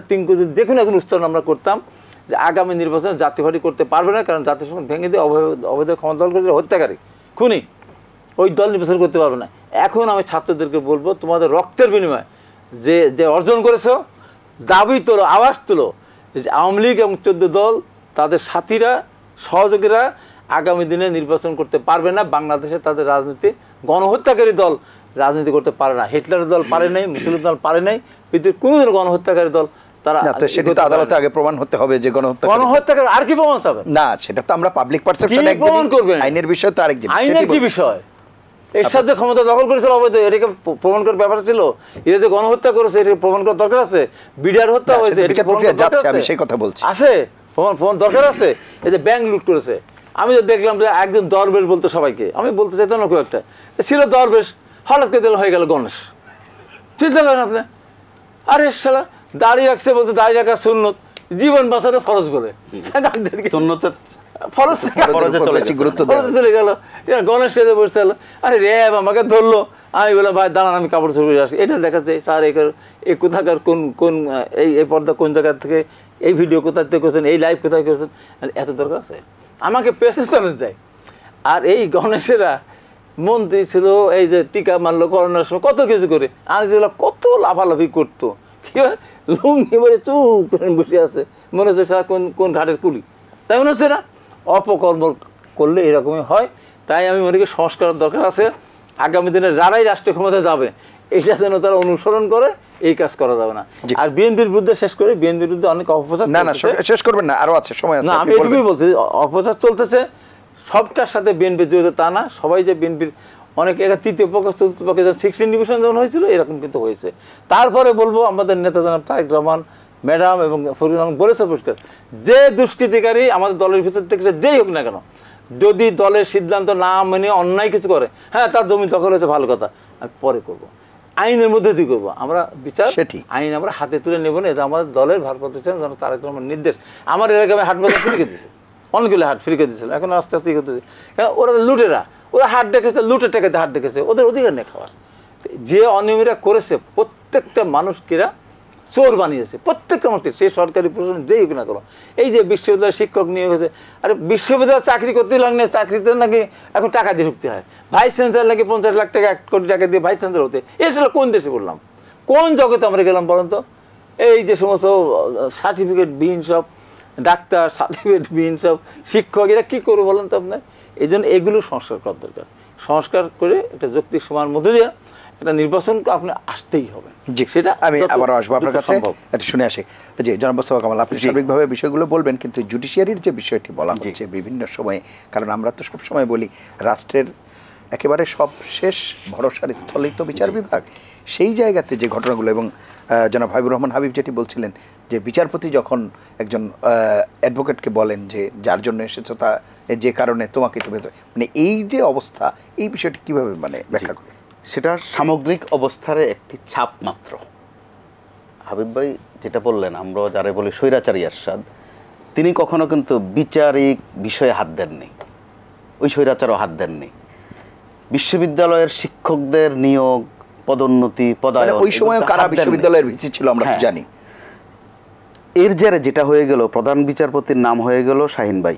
টিঙ্কু যে কোনো এখন উচ্চারণ আমরা করতাম যে আগামী নির্বাচনে জাতীয় পার্টি করতে পারবে না, কারণ জাতীয় সংসদ ভেঙে দিয়ে অবৈধ ক্ষমতা দল করেছে, হত্যাকারী খুনি, ওই দল নির্বাচন করতে পারবে না। এখন আমি ছাত্রদেরকে বলবো, তোমাদের রক্তের বিনিময়ে যে যে অর্জন করেছো, দাবি তোলো, আওয়াজ তোলো যে আওয়ামী লীগ এবং 14 দল তাদের সাথীরা সহযোগীরা আগামী দিনে নির্বাচন করতে পারবে না। বাংলাদেশে তাদের রাজনীতি, গণহত্যাকারী দল রাজনীতি করতে পারে না। হিটলারের দল পারে নাই, মুসলিম দল পারে নাই, পৃথিবীর কোনোদিন গণহত্যাকারী দল তারা সেটা তো আদালতে আগে প্রমাণ হতে হবে যে গণহত্যাকারী। আর কি প্রমাণ হবে? না, সেটা তো আমরা পাবলিক পারসেপশন একদম প্রমাণ করবে, আইনের বিষয় তো আরেক জিনিস। আইনের কি বিষয়? এরশাদ যে ক্ষমতা দখল করেছিল অবৈধ, এটাকে প্রমাণ করার ব্যাপার ছিল। এরা যে গণহত্যা করেছে, এটা প্রমাণ করার দরকার আছে। বিডিআর হত্যা হয়েছে, এটা প্রক্রিয়া যাচ্ছে, আমি সেই কথা বলছি। আছে প্রমাণ দরকার আছে। এই যে ব্যাংক লুট করেছে, আমি তো দেখলাম যে একজন দরবেশ বলতো সবাইকে, আমি বলতে চাইতাম না খুব একটা, ছিল দরবেশ, হঠাৎ করে দিল হয়ে গেল গণেশ। চিন্তা করেন আপনি, আরে শালা দাড়ি রাখছে, বলছে দাড়ি রাখা সুন্নত, জীবন বাঁচানো ফরজ বলে, চলে গেল গণেশ সেজে বসতে হলো। আরে র্যাব আমাকে ধরলো, আমি বললাম ভাই দাঁড়ান আমি কাপড় চোপড়ে আসি। এটা দেখা যায় স্যার এই কোথাকার কোন এই পর্দা কোন জায়গা থেকে, এই ভিডিও কোথায় থেকে করেছেন, এই লাইভ কোথায় করেছেন, এত দরকার আছে? আমাকে পেশে চলে যায়। আর এই গণেশেরা মন্ত্রী ছিল, এই যে টিকা মারলো করোনার সময়, কত কিছু করে, আর যেগুলো কত লাফালাফি করতো, কি হয় লুঙ্গি বলে চুপ করে বসে আছে, মনে হচ্ছে সারা কোন ঘাটের কুলি, তাই মনে হচ্ছে না? অপকর্ম করলে এরকমই হয়। তাই আমি মনে করি সংস্কারের দরকার আছে। আগামী দিনে যারাই রাষ্ট্রীয় ক্ষমতায় যাবে, এইটা যেন তারা অনুসরণ করে, এই কাজ করা যাবে না। আর বিএনপির বিরুদ্ধে শেষ করে, বিএনপির বিরুদ্ধে অনেক অপপ্রচার, না শেষ করবেন না, আরো আছে সময় আছে। না আমি এটুকুই বলছি, অপপ্রচার চলতেছে, সবটার সাথে বিএনপি জড়িত তা না। সবাই যে বিএনপির অনেক তৃতীয় পক্ষ চতুর্থ পক্ষে 16 ডিভিশন যখন হয়েছিল, এরকম কিন্তু হয়েছে। তারপরে বলবো আমাদের নেতা জনাব তারেক রহমান ম্যাডাম এবং ফখরুল রহমান বলেছে পরিষ্কার, যে দুষ্কৃতিকারী আমাদের দলের ভিতর থেকে যেই হোক না কেন, যদি দলের সিদ্ধান্ত না মেনে অন্যায় কিছু করে, হ্যাঁ তার জমি দখল হয়েছে ভালো কথা, আমি পরে করবো, আইনের মধ্যে দিয়ে করবো। আমরা বিচার আইন আমরা হাতে তুলে নেবো না, এটা আমাদের দলের ভারপ্রাপ্ত ছিলেন তারেক রহমান নির্দেশ। আমার এলাকায় আমি হাট বাজার ফ্রি করে দিয়েছি, অনেকগুলো হাট ফ্রি করে দিয়েছিল, এখন আস্তে আস্তে করতেছে। ওরা লুটেরা, ওরা হাট দেখেছে, লুটের টাকাতে হাট দেখেছে, ওদের অধিকার নেই খাওয়ার। যে অনিয়মীরা করেছে, প্রত্যেকটা মানুষকেরা চোর বানিয়েছে, প্রত্যেকটা মানুষকে, সেই সরকারি প্রশাসন যেই হোক না করো। এই যে বিশ্ববিদ্যালয়ের শিক্ষক নিয়োগ হয়েছে, আরে বিশ্ববিদ্যালয়ে চাকরি করতে লাগলে চাকরিতে নাকি এখন টাকা দিয়ে ঢুকতে হয়, ভাইস চ্যান্সেলার নাকি 50 লাখ টাকা 1 কোটি টাকা দিয়ে ভাইস চ্যান্সেলার হতে। এসব কোন দেশে বললাম, কোন জগতে আমরা গেলাম বলেন তো? এই যে সমস্ত সার্টিফিকেট বিহীন সব ডাক্তার, সার্টিফিকেট বিহীন সব শিক্ষক, এরা কী করবে বলেন তো আপনার? এই জন্য এগুলো সংস্কার করা দরকার। সংস্কার করে একটা যৌক্তিক সমার মধ্যে দিয়ে একটা নির্বাচন আপনি আসতেই হবে। জি, সেটা আমি আবারও আসবো আপনার কাছে, এটা শুনে আসি। জি, জনাব মোস্তফা কামাল, আপনি সার্বিকভাবে বিষয়গুলো বলবেন, কিন্তু জুডিশিয়ারির যে বিষয়টি বলা হচ্ছে বিভিন্ন সময়ে, কারণ আমরা তো সব সময় বলি রাষ্ট্রের একেবারে সব শেষ ভরসার স্থলেই তো বিচার বিভাগ, সেই জায়গাতে যে ঘটনাগুলো, এবং জনাব হাবিবুর রহমান হাবিব যেটি বলছিলেন যে বিচারপতি যখন একজন অ্যাডভোকেটকে বলেন যে যার জন্য এসেছো তা যে কারণে তোমাকে তো মানে এই যে অবস্থা, এই বিষয়টি কীভাবে মানে ব্যাখ্যা করে? সেটা সামগ্রিক অবস্থার একটি ছাপ মাত্র। হাবিব ভাই যেটা বললেন, আমরা যারা বলি স্বৈরাচারী এরশাদ, তিনি কখনো কিন্তু বিচারিক বিষয়ে হাত দেননি, ওই স্বৈরাচারও হাত দেননি। বিশ্ববিদ্যালয়ের শিক্ষকদের নিয়োগ, পদোন্নতি, পদায়ন, ওই সময় কারা বিশ্ববিদ্যালয়ের ভিসি ছিল আমরা তো জানি। এর জেরে যেটা হয়ে গেল, প্রধান বিচারপতির নাম হয়ে গেল শাহিন ভাই।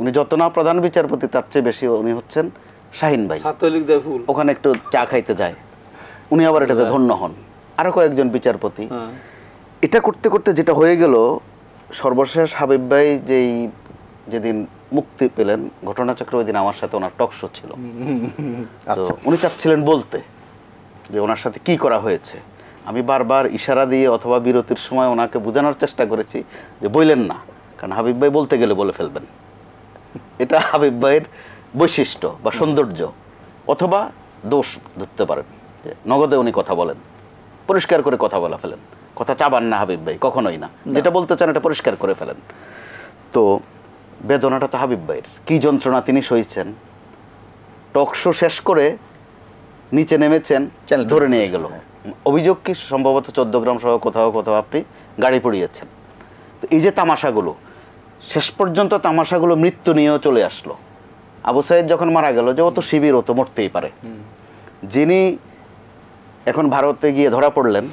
উনি যত না প্রধান বিচারপতি, তার চেয়ে বেশি উনি হচ্ছেন শাহিন ভাই। ওখানে একটু চা খাইতে যায়, উনি আবার এটাতে ধন্য হন। আরো কয়েকজন বিচারপতি। এটা করতে করতে যেটা হয়ে গেল, সর্বশেষ হাবিব ভাই যেদিন মুক্তি পেলেন, ঘটনাচক্র ওই দিন আমার সাথে ওনার টক শো ছিল। উনি চাচ্ছিলেন বলতে যে ওনার সাথে কি করা হয়েছে। আমি বারবার ইশারা দিয়ে অথবা বিরতির সময় ওনাকে বোঝানোর চেষ্টা করেছি যে বললেন না, কারণ হাবিব ভাই বলতে গেলে বলে ফেলবেন। এটা হাবিব ভাইয়ের বৈশিষ্ট্য বা সৌন্দর্য, অথবা দোষ ধরতে পারেন যে নগদে উনি কথা বলেন, পরিষ্কার করে কথা বলা ফেলেন, কথা চাবান না হাবিব ভাই, কখনোই না। যেটা বলতে চান এটা পরিষ্কার করে ফেলেন। তো বেদনাটা তো হাবিব ভাইয়ের, কী যন্ত্রণা তিনি সইছেন। টক শো শেষ করে নিচে নেমেছেন, ধরে নিয়ে গেল। অভিযোগ কি সম্ভবত 14 গ্রাম সহ কোথাও কোথাও আপনি গাড়ি পড়িয়েছেন। তো এই যে তামাশাগুলো, শেষ পর্যন্ত তামাশাগুলো মৃত্যু নিয়েও চলে আসলো। আবু সাইদ যখন মারা গেল, যে ও তো শিবির, ও তো মরতেই পারে। যিনি এখন ভারতে গিয়ে ধরা পড়লেন,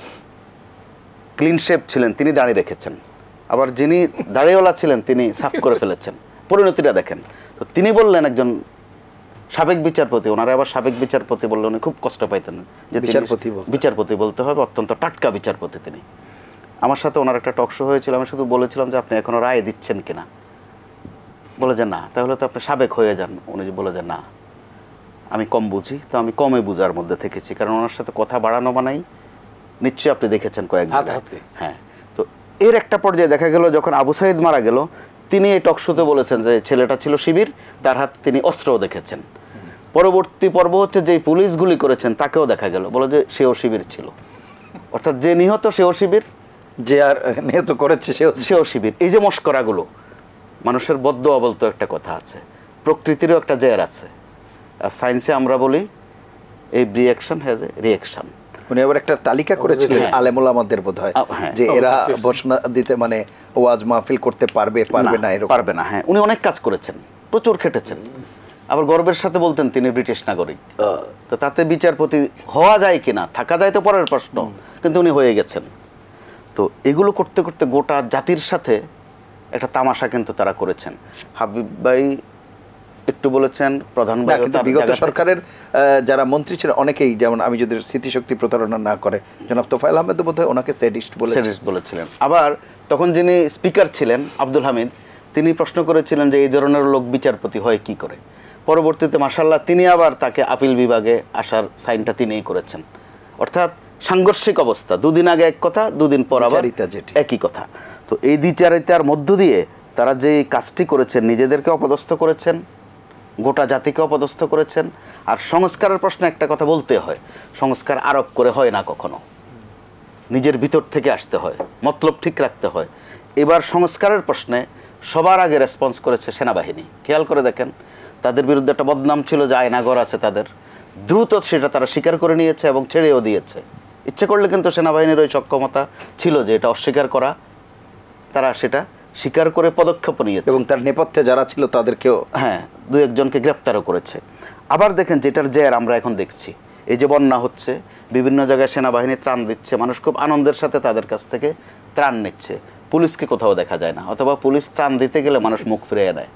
ক্লিন শেপ ছিলেন, তিনি দাঁড়িয়ে রেখেছেন। আবার যিনি দাড়িওয়ালা ছিলেন, তিনি সাফ করে ফেলেছেন। পরিণতিটা দেখেন। তো তিনি বললেন, একজন সাবেক বিচারপতি, ওনারা আবার সাবেক বিচারপতি বললে উনি খুব কষ্ট পাইতেন, যে বিচারপতি বলতে হবে, অত্যন্ত টাটকা বিচারপতি তিনি। আমার সাথে ওনার একটা টক শো হয়েছিল, আমি শুধু বলেছিলাম যে আপনি এখনো রায় দিচ্ছেন কিনা। বলে যে না, তাহলে তো আপনি সাবেক হয়ে যান। উনি বলে যে না, আমি কম বুঝি, তো আমি কমে বুঝার মধ্যে থেকেছি, কারণ ওনার সাথে কথা বাড়ানো বানাই নিশ্চয়ই আপনি দেখেছেন কয়েকদিন। হ্যাঁ, তো এর একটা পর্যায়ে দেখা গেল যখন আবু সাইদ মারা গেল, তিনি এই টক শোতে বলেছেন যে ছেলেটা ছিল শিবির, তার হাতে তিনি অস্ত্রও দেখেছেন। পরবর্তী পর্ব হচ্ছে যে পুলিশ গুলি করেছেন তাকেও দেখা গেল, বলে যে সেও শিবির ছিল। অর্থাৎ যে নিহত সেও শিবির, যে আর নিহত করেছে সেও শিবির। এই যে মস্করাগুলো, মানুষের বদ্দোয়া বলতো একটা কথা আছে, প্রকৃতিরও একটা জের আছে। আর সায়েন্সে আমরা বলি every action has a reaction. উনি আবার একটা তালিকা করেছিলেন আলেম ওলামাদের বোধহয়, যে এরা ঘোষণা দিতে মানে ওয়াজ মাহফিল করতে পারবে না, এরকম পারবে না। হ্যাঁ, উনি অনেক কাজ করেছেন, প্রচুর খেটেছেন। আবার গর্বের সাথে বলতেন তিনি ব্রিটিশ নাগরিক। তো তাতে বিচারপতি হওয়া যায় কিনা, থাকা যায় তো পরের প্রশ্ন, কিন্তু উনি হয়ে গেছেন। তো এগুলো করতে করতে গোটা জাতির সাথে একটা তামাশা কিন্তু তারা করেছেন। হাবিব ভাই একটু বলেছেন, প্রধান ভাই, বিগত সরকারের যারা মন্ত্রী ছিলেন অনেকেই, যেমন আমি যদি স্মৃতিশক্তি প্রতারণা না করে, জনাব তোফায়েল আহমেদ বোধহয় ওনাকে স্যাডিস্ট বলেছিলেন। আবার তখন যিনি স্পিকার ছিলেন আব্দুল হামিদ, তিনি প্রশ্ন করেছিলেন যে এই ধরনের লোক বিচারপতি হয় কি করে। পরবর্তীতে মাশাআল্লাহ তিনি আবার তাকে আপিল বিভাগে আসার সাইনটা তিনিই করেছেন। অর্থাৎ সাংঘর্ষিক অবস্থা, দুদিন আগে এক কথা, দুদিন পর আবার একই কথা। তো এই দ্বিচারিতার মধ্য দিয়ে তারা যে কাজটি করেছেন, নিজেদেরকে অপদস্থ করেছেন, গোটা জাতিকে অপদস্থ করেছেন। আর সংস্কারের প্রশ্নে একটা কথা বলতে হয়, সংস্কার আরোপ করে হয় না কখনো, নিজের ভিতর থেকে আসতে হয়, মতলব ঠিক রাখতে হয়। এবার সংস্কারের প্রশ্নে সবার আগে রেসপন্স করেছে সেনাবাহিনী। খেয়াল করে দেখেন, তাদের বিরুদ্ধে একটা বদনাম ছিল যে আয়নাঘর আছে তাদের, দ্রুত সেটা তারা স্বীকার করে নিয়েছে এবং ছেড়েও দিয়েছে। ইচ্ছে করলে কিন্তু সেনাবাহিনীর ওই সক্ষমতা ছিল যে এটা অস্বীকার করা, তারা সেটা স্বীকার করে পদক্ষেপ নিয়েছে এবং তার নেপথ্যে যারা ছিল তাদেরকেও, হ্যাঁ, 2-1 গ্রেপ্তারও করেছে। আবার দেখেন যেটার জের আমরা এখন দেখছি, এই যে বন্যা হচ্ছে, বিভিন্ন জায়গায় সেনাবাহিনী ত্রাণ দিচ্ছে, মানুষ খুব আনন্দের সাথে তাদের কাছ থেকে ত্রাণ নিচ্ছে, পুলিশকে কোথাও দেখা যায় না। অথবা পুলিশ ত্রাণ দিতে গেলে মানুষ মুখ ফিরিয়ে নেয়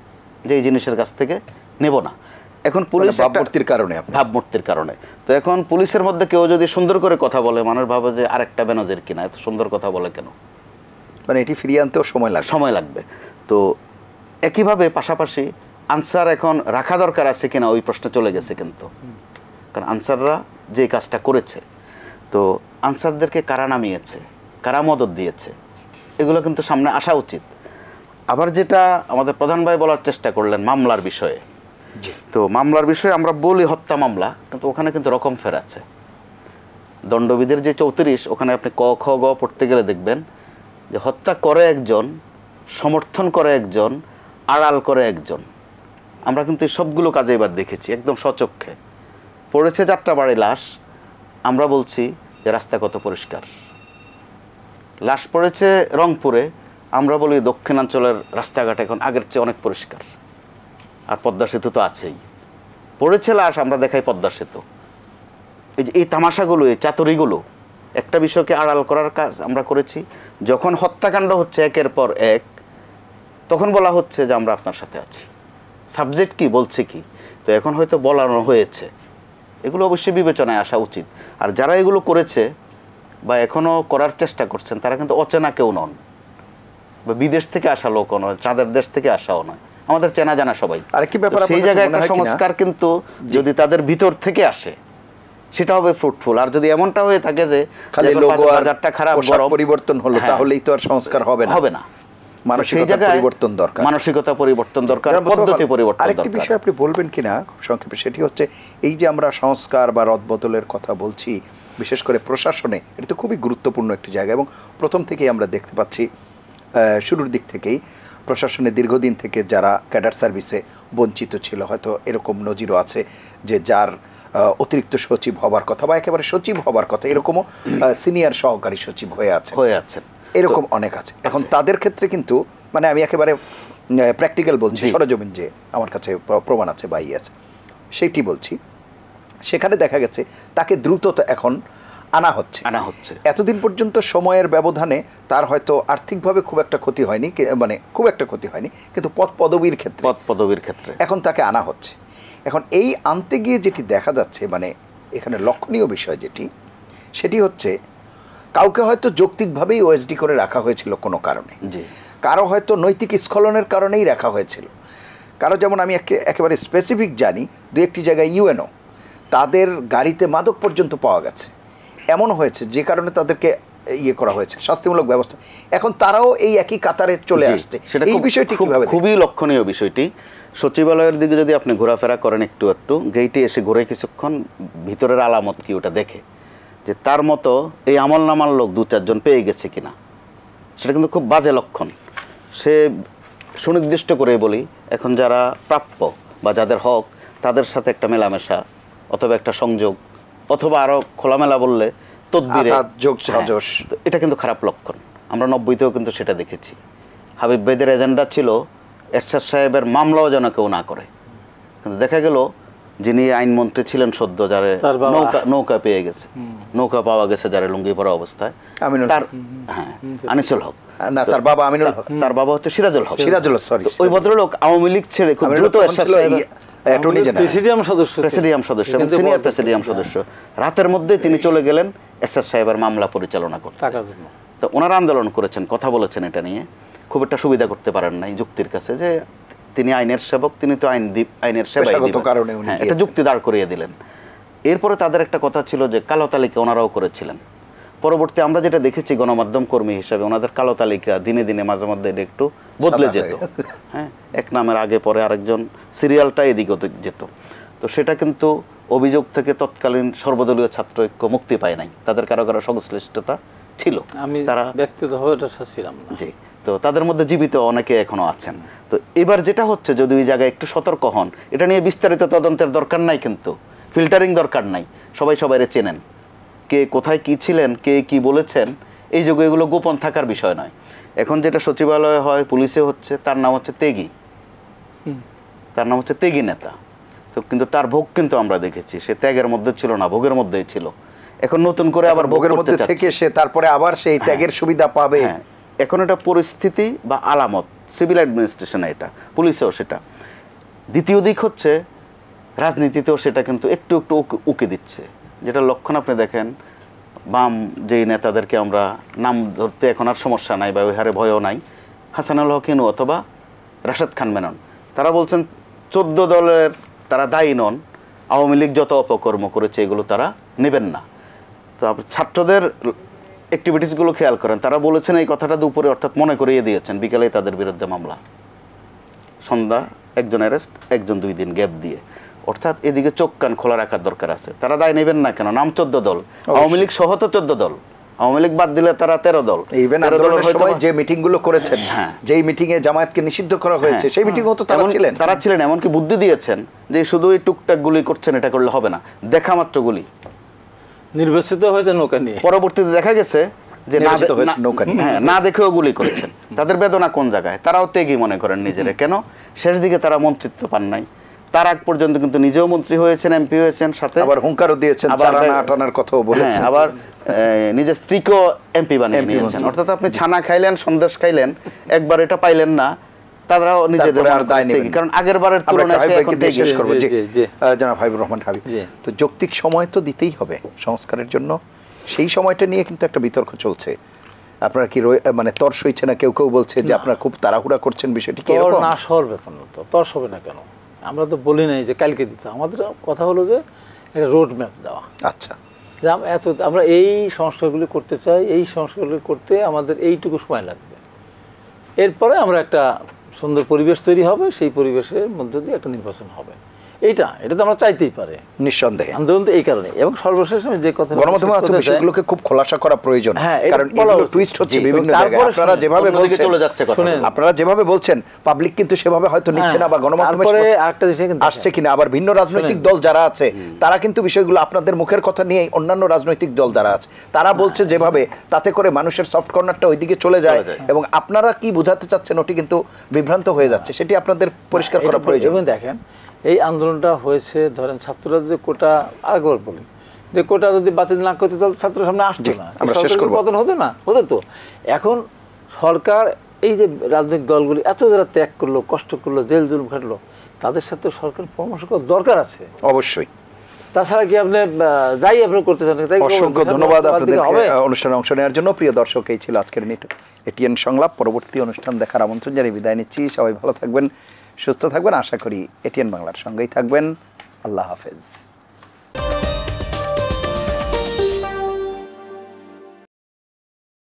যে এই জিনিসের কাছ থেকে নেব না। এখন পুলিশ ভাবমূর্তির কারণে ভাবমূর্তির কারণে। তো এখন পুলিশের মধ্যে কেউ যদি সুন্দর করে কথা বলে, মানুষ ভাবে যে আরেকটা বেনজির কিনা, এত সুন্দর কথা বলে কেন, মানে এটি ফিরিয়ে আনতেও সময় লাগবে। তো একইভাবে পাশাপাশি আনসার এখন রাখা দরকার আছে কিনা ওই প্রশ্ন চলে গেছে কিন্তু, কারণ আনসাররা যে কাজটা করেছে, তো আনসারদেরকে কারা নামিয়েছে, কারা মদত দিয়েছে, এগুলো কিন্তু সামনে আসা উচিত। আবার যেটা আমাদের প্রধান ভাই বলার চেষ্টা করলেন মামলার বিষয়ে, তো মামলার বিষয়ে আমরা বলি হত্যা মামলা, কিন্তু ওখানে কিন্তু রকম ফের আছে। দণ্ডবিধির যে 34, ওখানে আপনি ক খ গ পড়তে গেলে দেখবেন যে হত্যা করে একজন, সমর্থন করে একজন, আড়াল করে একজন। আমরা কিন্তু এই সবগুলো কাজে এবার দেখেছি একদম সচক্ষে। পড়েছে যাত্রাবাড়ি লাশ, আমরা বলছি যে রাস্তা কত পরিষ্কার। লাশ পড়েছে রংপুরে, আমরা বলি দক্ষিণাঞ্চলের রাস্তাঘাট এখন আগের চেয়ে অনেক পরিষ্কার। আর পদ্মা সেতু তো আছেই। পড়েছে লাশ, আমরা দেখাই পদ্মা সেতু। এই তামাশাগুলো, এই চাতুরিগুলো, একটা বিষয়কে আড়াল করার কাজ আমরা করেছি। যখন হত্যাকাণ্ড হচ্ছে একের পর এক, তখন বলা হচ্ছে যে আমরা আপনার সাথে আছি। সাবজেক্ট কি, বলছে কি, তো এখন হয়তো বলানো হয়েছে। এগুলো অবশ্যই বিবেচনায় আসা উচিত। আর যারা এগুলো করেছে বা এখনও করার চেষ্টা করছেন, তারা কিন্তু অচেনা কেউ নন, বা বিদেশ থেকে আসা লোকও নয়, চাঁদের দেশ থেকে আসাও নয়, আমাদের চেনা জানা সবাই। আরেকটি ব্যাপার, সেই জায়গায় একটা সংস্কার কিন্তু যদি তাদের ভিতর থেকে আসে, সেটা হবে ফ্রুটফুল। আর যদি এমনটা হয়ে থাকে যে খালি লোগো আর বাজারটা খারাপ, পরিবর্তন হলো, তাহলেই তো আর সংস্কার হবে না। মানসিকতা পরিবর্তন দরকার, মানসিকতা পরিবর্তন দরকার, পদ্ধতি পরিবর্তন দরকার। আরেকটি বিষয় আপনি বলবেন কিনা খুব সংক্ষেপে, সেটি হচ্ছে এই যে আমরা সংস্কার বা রদবদলের কথা বলছি, বিশেষ করে প্রশাসনে, এটা তো খুবই গুরুত্বপূর্ণ একটি জায়গা। এবং প্রথম থেকেই আমরা দেখতে পাচ্ছি, শুরুর দিক থেকেই প্রশাসনে দীর্ঘদিন থেকে যারা ক্যাডার সার্ভিসে বঞ্চিত ছিল, হয়তো এরকম নজিরও আছে যে যার অতিরিক্ত সচিব হবার কথা বা একেবারে সচিব হবার কথা, এরকমও সিনিয়র সহকারী সচিব হয়ে আছে, এরকম অনেক আছে। এখন তাদের ক্ষেত্রে কিন্তু, মানে আমি একেবারে প্র্যাকটিক্যাল বলছি, সরজমিন যে আমার কাছে প্রমাণ আছে বা আছে, সেইটি বলছি। সেখানে দেখা গেছে তাকে দ্রুত এখন আনা হচ্ছে। এতদিন পর্যন্ত সময়ের ব্যবধানে তার হয়তো আর্থিকভাবে খুব একটা ক্ষতি হয়নি, মানে খুব একটা ক্ষতি হয়নি, কিন্তু পদ পদবীর ক্ষেত্রে এখন তাকে আনা হচ্ছে। এখন এই আনতে গিয়ে যেটি দেখা যাচ্ছে, মানে এখানে লক্ষণীয় বিষয় যেটি, সেটি হচ্ছে কাউকে হয়তো যৌক্তিকভাবেই ওএসডি করে রাখা হয়েছিল কোনো কারণে, কারো হয়তো নৈতিক স্খলনের কারণেই রাখা হয়েছিল, কারো, যেমন আমি একেবারে স্পেসিফিক জানি, দু একটি জায়গায় ইউএনও তাদের গাড়িতে মাদক পর্যন্ত পাওয়া গেছে, এমন হয়েছে যে কারণে তাদেরকে করা হয়েছে, শাস্তিমূলক ব্যবস্থা। এখন তারাও এই একই কাতারে চলে আসছে। এই বিষয়টি কিভাবে? খুবই লক্ষণীয় বিষয়টি। সচিবালয়ের দিকে যদি আপনি ঘোরাফেরা করেন একটু, গেইটে এসে ঘুরে কিছুক্ষণ, ভিতরের আলামত কি ওটা দেখে যে তার মতো এই আমল নামার লোক 2-4 জন পেয়ে গেছে কিনা, সেটা কিন্তু খুব বাজে লক্ষণ। সে সুনির্দিষ্ট করে বলি, এখন যারা প্রাপ্য বা যাদের হক, তাদের সাথে একটা মেলামেশা অথবা একটা সংযোগ, অথবা আরও খোলামেলা বললে তদবিরে যোগ সাজস, এটা কিন্তু খারাপ লক্ষণ। আমরা 90তেও কিন্তু সেটা দেখেছি। হাবিব ভাইদের এজেন্ডা ছিল এরশাদ সাহেবের মামলাও যেন কেউ না করে, কিন্তু দেখা গেল যিনি আইনমন্ত্রী ছিলেন সদ্য, যারে নৌকা পেয়ে গেছে, নৌকা পাওয়া গেছে যারা লুঙ্গি পরা অবস্থায়, আনিসুল হক, না তার বাবা আমিনুল হক, তার বাবা হচ্ছে সিরাজুল হক, সরি, ওই ভদ্রলোক আওয়ামী লীগ ছেড়ে খুব দ্রুত এরশাদ সাহেবের প্রেসিডিয়াম সদস্য এবং সিনিয়র প্রেসিডিয়াম সদস্য, রাতের মধ্যে তিনি চলে গেলেন এরশাদ সাহেবের মামলা পরিচালনা করতে। তো ওনারা আন্দোলন করেছেন, কথা বলেছেন, এটা নিয়ে খুব একটা সুবিধা করতে পারেন নাই যুক্তির কাছে, যে তিনি আইনের সেবক, তিনি তো আইনের সেবায় কারণে এটা যুক্তি দাঁড় করিয়ে দিলেন। এরপরে তাদের একটা কথা ছিল যে কালো তালিকা ওনারাও করেছিলেন। পরবর্তী আমরা যেটা দেখেছি গণমাধ্যম কর্মী হিসেবে, ওনাদের কালো তালিকা দিনে দিনে মাঝে মধ্যে এটা একটু বদলে যেত। হ্যাঁ, এক নামের আগে পরে আরেকজন, সিরিয়ালটা এদিকে যেত। তো সেটা কিন্তু অভিযোগ থেকে তৎকালীন সর্বদলীয় ছাত্র ঐক্য মুক্তি পায় নাই, তাদের কারো কারো সংশ্লিষ্টতা ছিল, তারা ব্যক্তিগতভাবে এটা ছিলাম না। জি, তো তাদের মধ্যে জীবিত অনেকে এখনো আছেন। তো এবার যেটা হচ্ছে, যদি ওই জায়গায় একটু সতর্ক হন, এটা নিয়ে বিস্তারিত তদন্তের দরকার নাই, কিন্তু ফিল্টারিং দরকার নাই, সবাই সবাইরে চেনেন, কে কোথায় কি ছিলেন, কে কি বলেছেন, এই যুগে এগুলো গোপন থাকার বিষয় নয়। এখন যেটা সচিবালয়ে হয়, পুলিশে হচ্ছে, তার নাম হচ্ছে তেগি নেতা। তো কিন্তু তার ভোগ কিন্তু আমরা দেখেছি, সে ত্যাগের মধ্যে ছিল না, ভোগের মধ্যেই ছিল। এখন নতুন করে আবার ভোগের মধ্যে থেকে সে তারপরে আবার সেই ত্যাগের সুবিধা পাবে। এখন এটা পরিস্থিতি বা আলামত, সিভিল অ্যাডমিনিস্ট্রেশনে এটা, পুলিশেও সেটা। দ্বিতীয় দিক হচ্ছে রাজনীতিতেও সেটা কিন্তু একটু একটু উকে দিচ্ছে, যেটা লক্ষণ আপনি দেখেন বাম যেই নেতাদেরকে আমরা নাম ধরতে এখন আর সমস্যা নাই বা ওই হারে ভয়ও নাই, হাসানুল হক ইনু অথবা রাশেদ খান মেনন, তারা বলছেন 14 দলের তারা দায়ী নন, আওয়ামী লীগ যত অপকর্ম করেছে এগুলো তারা নেবেন না। তো ছাত্রদের অ্যাক্টিভিটিসগুলো খেয়াল করেন, তারা বলেছেন এই কথাটা দুপুরে, অর্থাৎ মনে করিয়ে দিয়েছেন, বিকেলেই তাদের বিরুদ্ধে মামলা, সন্ধ্যা একজন অ্যারেস্ট, একজন 2 দিন গ্যাপ দিয়ে। অর্থাৎ এদিকে চোখ কান খোলা রাখার দরকার আছে। তারা দায় নেবেন না কেন? নাম 14 দল, আওয়ামী লীগ সহ তো 14 দল, আওয়ামী লীগ বাদ দিলে তারা 13 দল। ইভেন আন্দোলনের সময় যে মিটিংগুলো করেছেন, যেই মিটিংয়ে জামায়াতকে নিষিদ্ধ করা হয়েছে, সেই মিটিংও তো তারা ছিলেন। এমনকি বুদ্ধি দিয়েছেন যে শুধু এই টুকটাক গুলি করছেন, এটা করলে হবে না, দেখা মাত্র গুলি। নির্বাচিত হয়েছে নৌকা নিয়ে, পরবর্তীতে দেখা গেছে যে না দেখেও গুলি করেছেন। তাদের বেদনা কোন জায়গায়? তারাও ত্যাগী মনে করেন নিজেরা। কেন? শেষ দিকে তারা মন্ত্রিত্ব পান নাই, তার আগ পর্যন্ত কিন্তু নিজেও মন্ত্রী হয়েছেন, এমপি হয়েছেন, সাথে আবার হুঙ্কারও দিয়েছেন, আটানার কথাও বলেছেন, আবার নিজের স্ত্রীকেও এমপি বানিয়ে নিয়েছেন। অর্থাৎ আপনি ছানা খাইলেন, সন্দেশ খাইলেন, একবার এটা পাইলেন না, তারাও নিজেদের কারণ আগের বারের তুলনায় শেষ করবো। জনাব হাবিবুর রহমান হাবিব, তো যৌক্তিক সময় তো দিতেই হবে সংস্কারের জন্য, সেই সময়টা নিয়ে কিন্তু একটা বিতর্ক চলছে। আপনারা কি মানে তর সইছে না? কেউ কেউ বলছে যে আপনারা খুব তাড়াহুড়া করছেন, বিষয়টি কি এরকম? না, সর ব্যাপার না, তো তর হবে না কেন? আমরা তো বলি নাই যে কালকে দিতে, আমাদের কথা হলো যে একটা রোড ম্যাপ দেওয়া। আচ্ছা, আমরা এই সংস্কারগুলি করতে চাই, এই সংস্কারগুলি করতে আমাদের এইটুকু সময় লাগবে, এরপরে আমরা একটা সুন্দর পরিবেশ তৈরি হবে, সেই পরিবেশের মধ্যে দিয়ে একটা নির্বাচন হবে। এটা তো আমরা চাইতেই পারে নিঃসন্দেহে। আন্দোলন তো এই কারণে। এবং সর্বশেষ আমি যে কথা, গণমাধ্যমে বিষয়গুলোকে খুব খোলাসা করা প্রয়োজন, কারণ এগুলো টুইস্ট হচ্ছে বিভিন্ন জায়গায়। আপনারা যেভাবে বলছেন, চলে যাচ্ছে কথা, আপনারা যেভাবে বলছেন, পাবলিক কিন্তু সেভাবে হয়তো নিচ্ছে না, বা গণমাধ্যমে আরেকটা জিনিস আসছে কিনা। আবার ভিন্ন রাজনৈতিক দল যারা আছে, তারা কিন্তু বিষয়গুলো আপনাদের মুখের কথা নিয়ে, অন্যান্য রাজনৈতিক দল যারা আছে তারা বলছে যেভাবে, তাতে করে মানুষের সফট কর্নারটা ওইদিকে চলে যায়, এবং আপনারা কি বোঝাতে চাচ্ছেন ওটি কিন্তু বিভ্রান্ত হয়ে যাচ্ছে, সেটি আপনাদের পরিষ্কার করা প্রয়োজন। দেখেন, এই আন্দোলনটা হয়েছে, ধরেন ছাত্ররা যদি কোটা, আরেকবার বলি, যে কোটা যদি বাতিল না করতে, তাহলে ছাত্রের সামনে আসতো না, পতন হতো না, হতো তো। এখন সরকার এই যে রাজনৈতিক দলগুলি এত যারা ত্যাগ করলো, কষ্ট করলো, জেল জুলুম খাটলো, তাদের সাথে সরকার পরামর্শ করার দরকার আছে অবশ্যই। তাছাড়া কি আপনি যাই আপনি করতে চান? অসংখ্য ধন্যবাদ আপনাদের অনুষ্ঠানে অংশ নেওয়ার জন্য। প্রিয় দর্শক, এই ছিল আজকের এটিএন সংলাপ। পরবর্তী অনুষ্ঠান দেখার আমন্ত্রণ জানিয়ে বিদায় নিচ্ছি। সবাই ভালো থাকবেন, সুস্থ থাকবেন, আশা করি এটিএন বাংলার সঙ্গেই থাকবেন। আল্লাহ হাফেজ।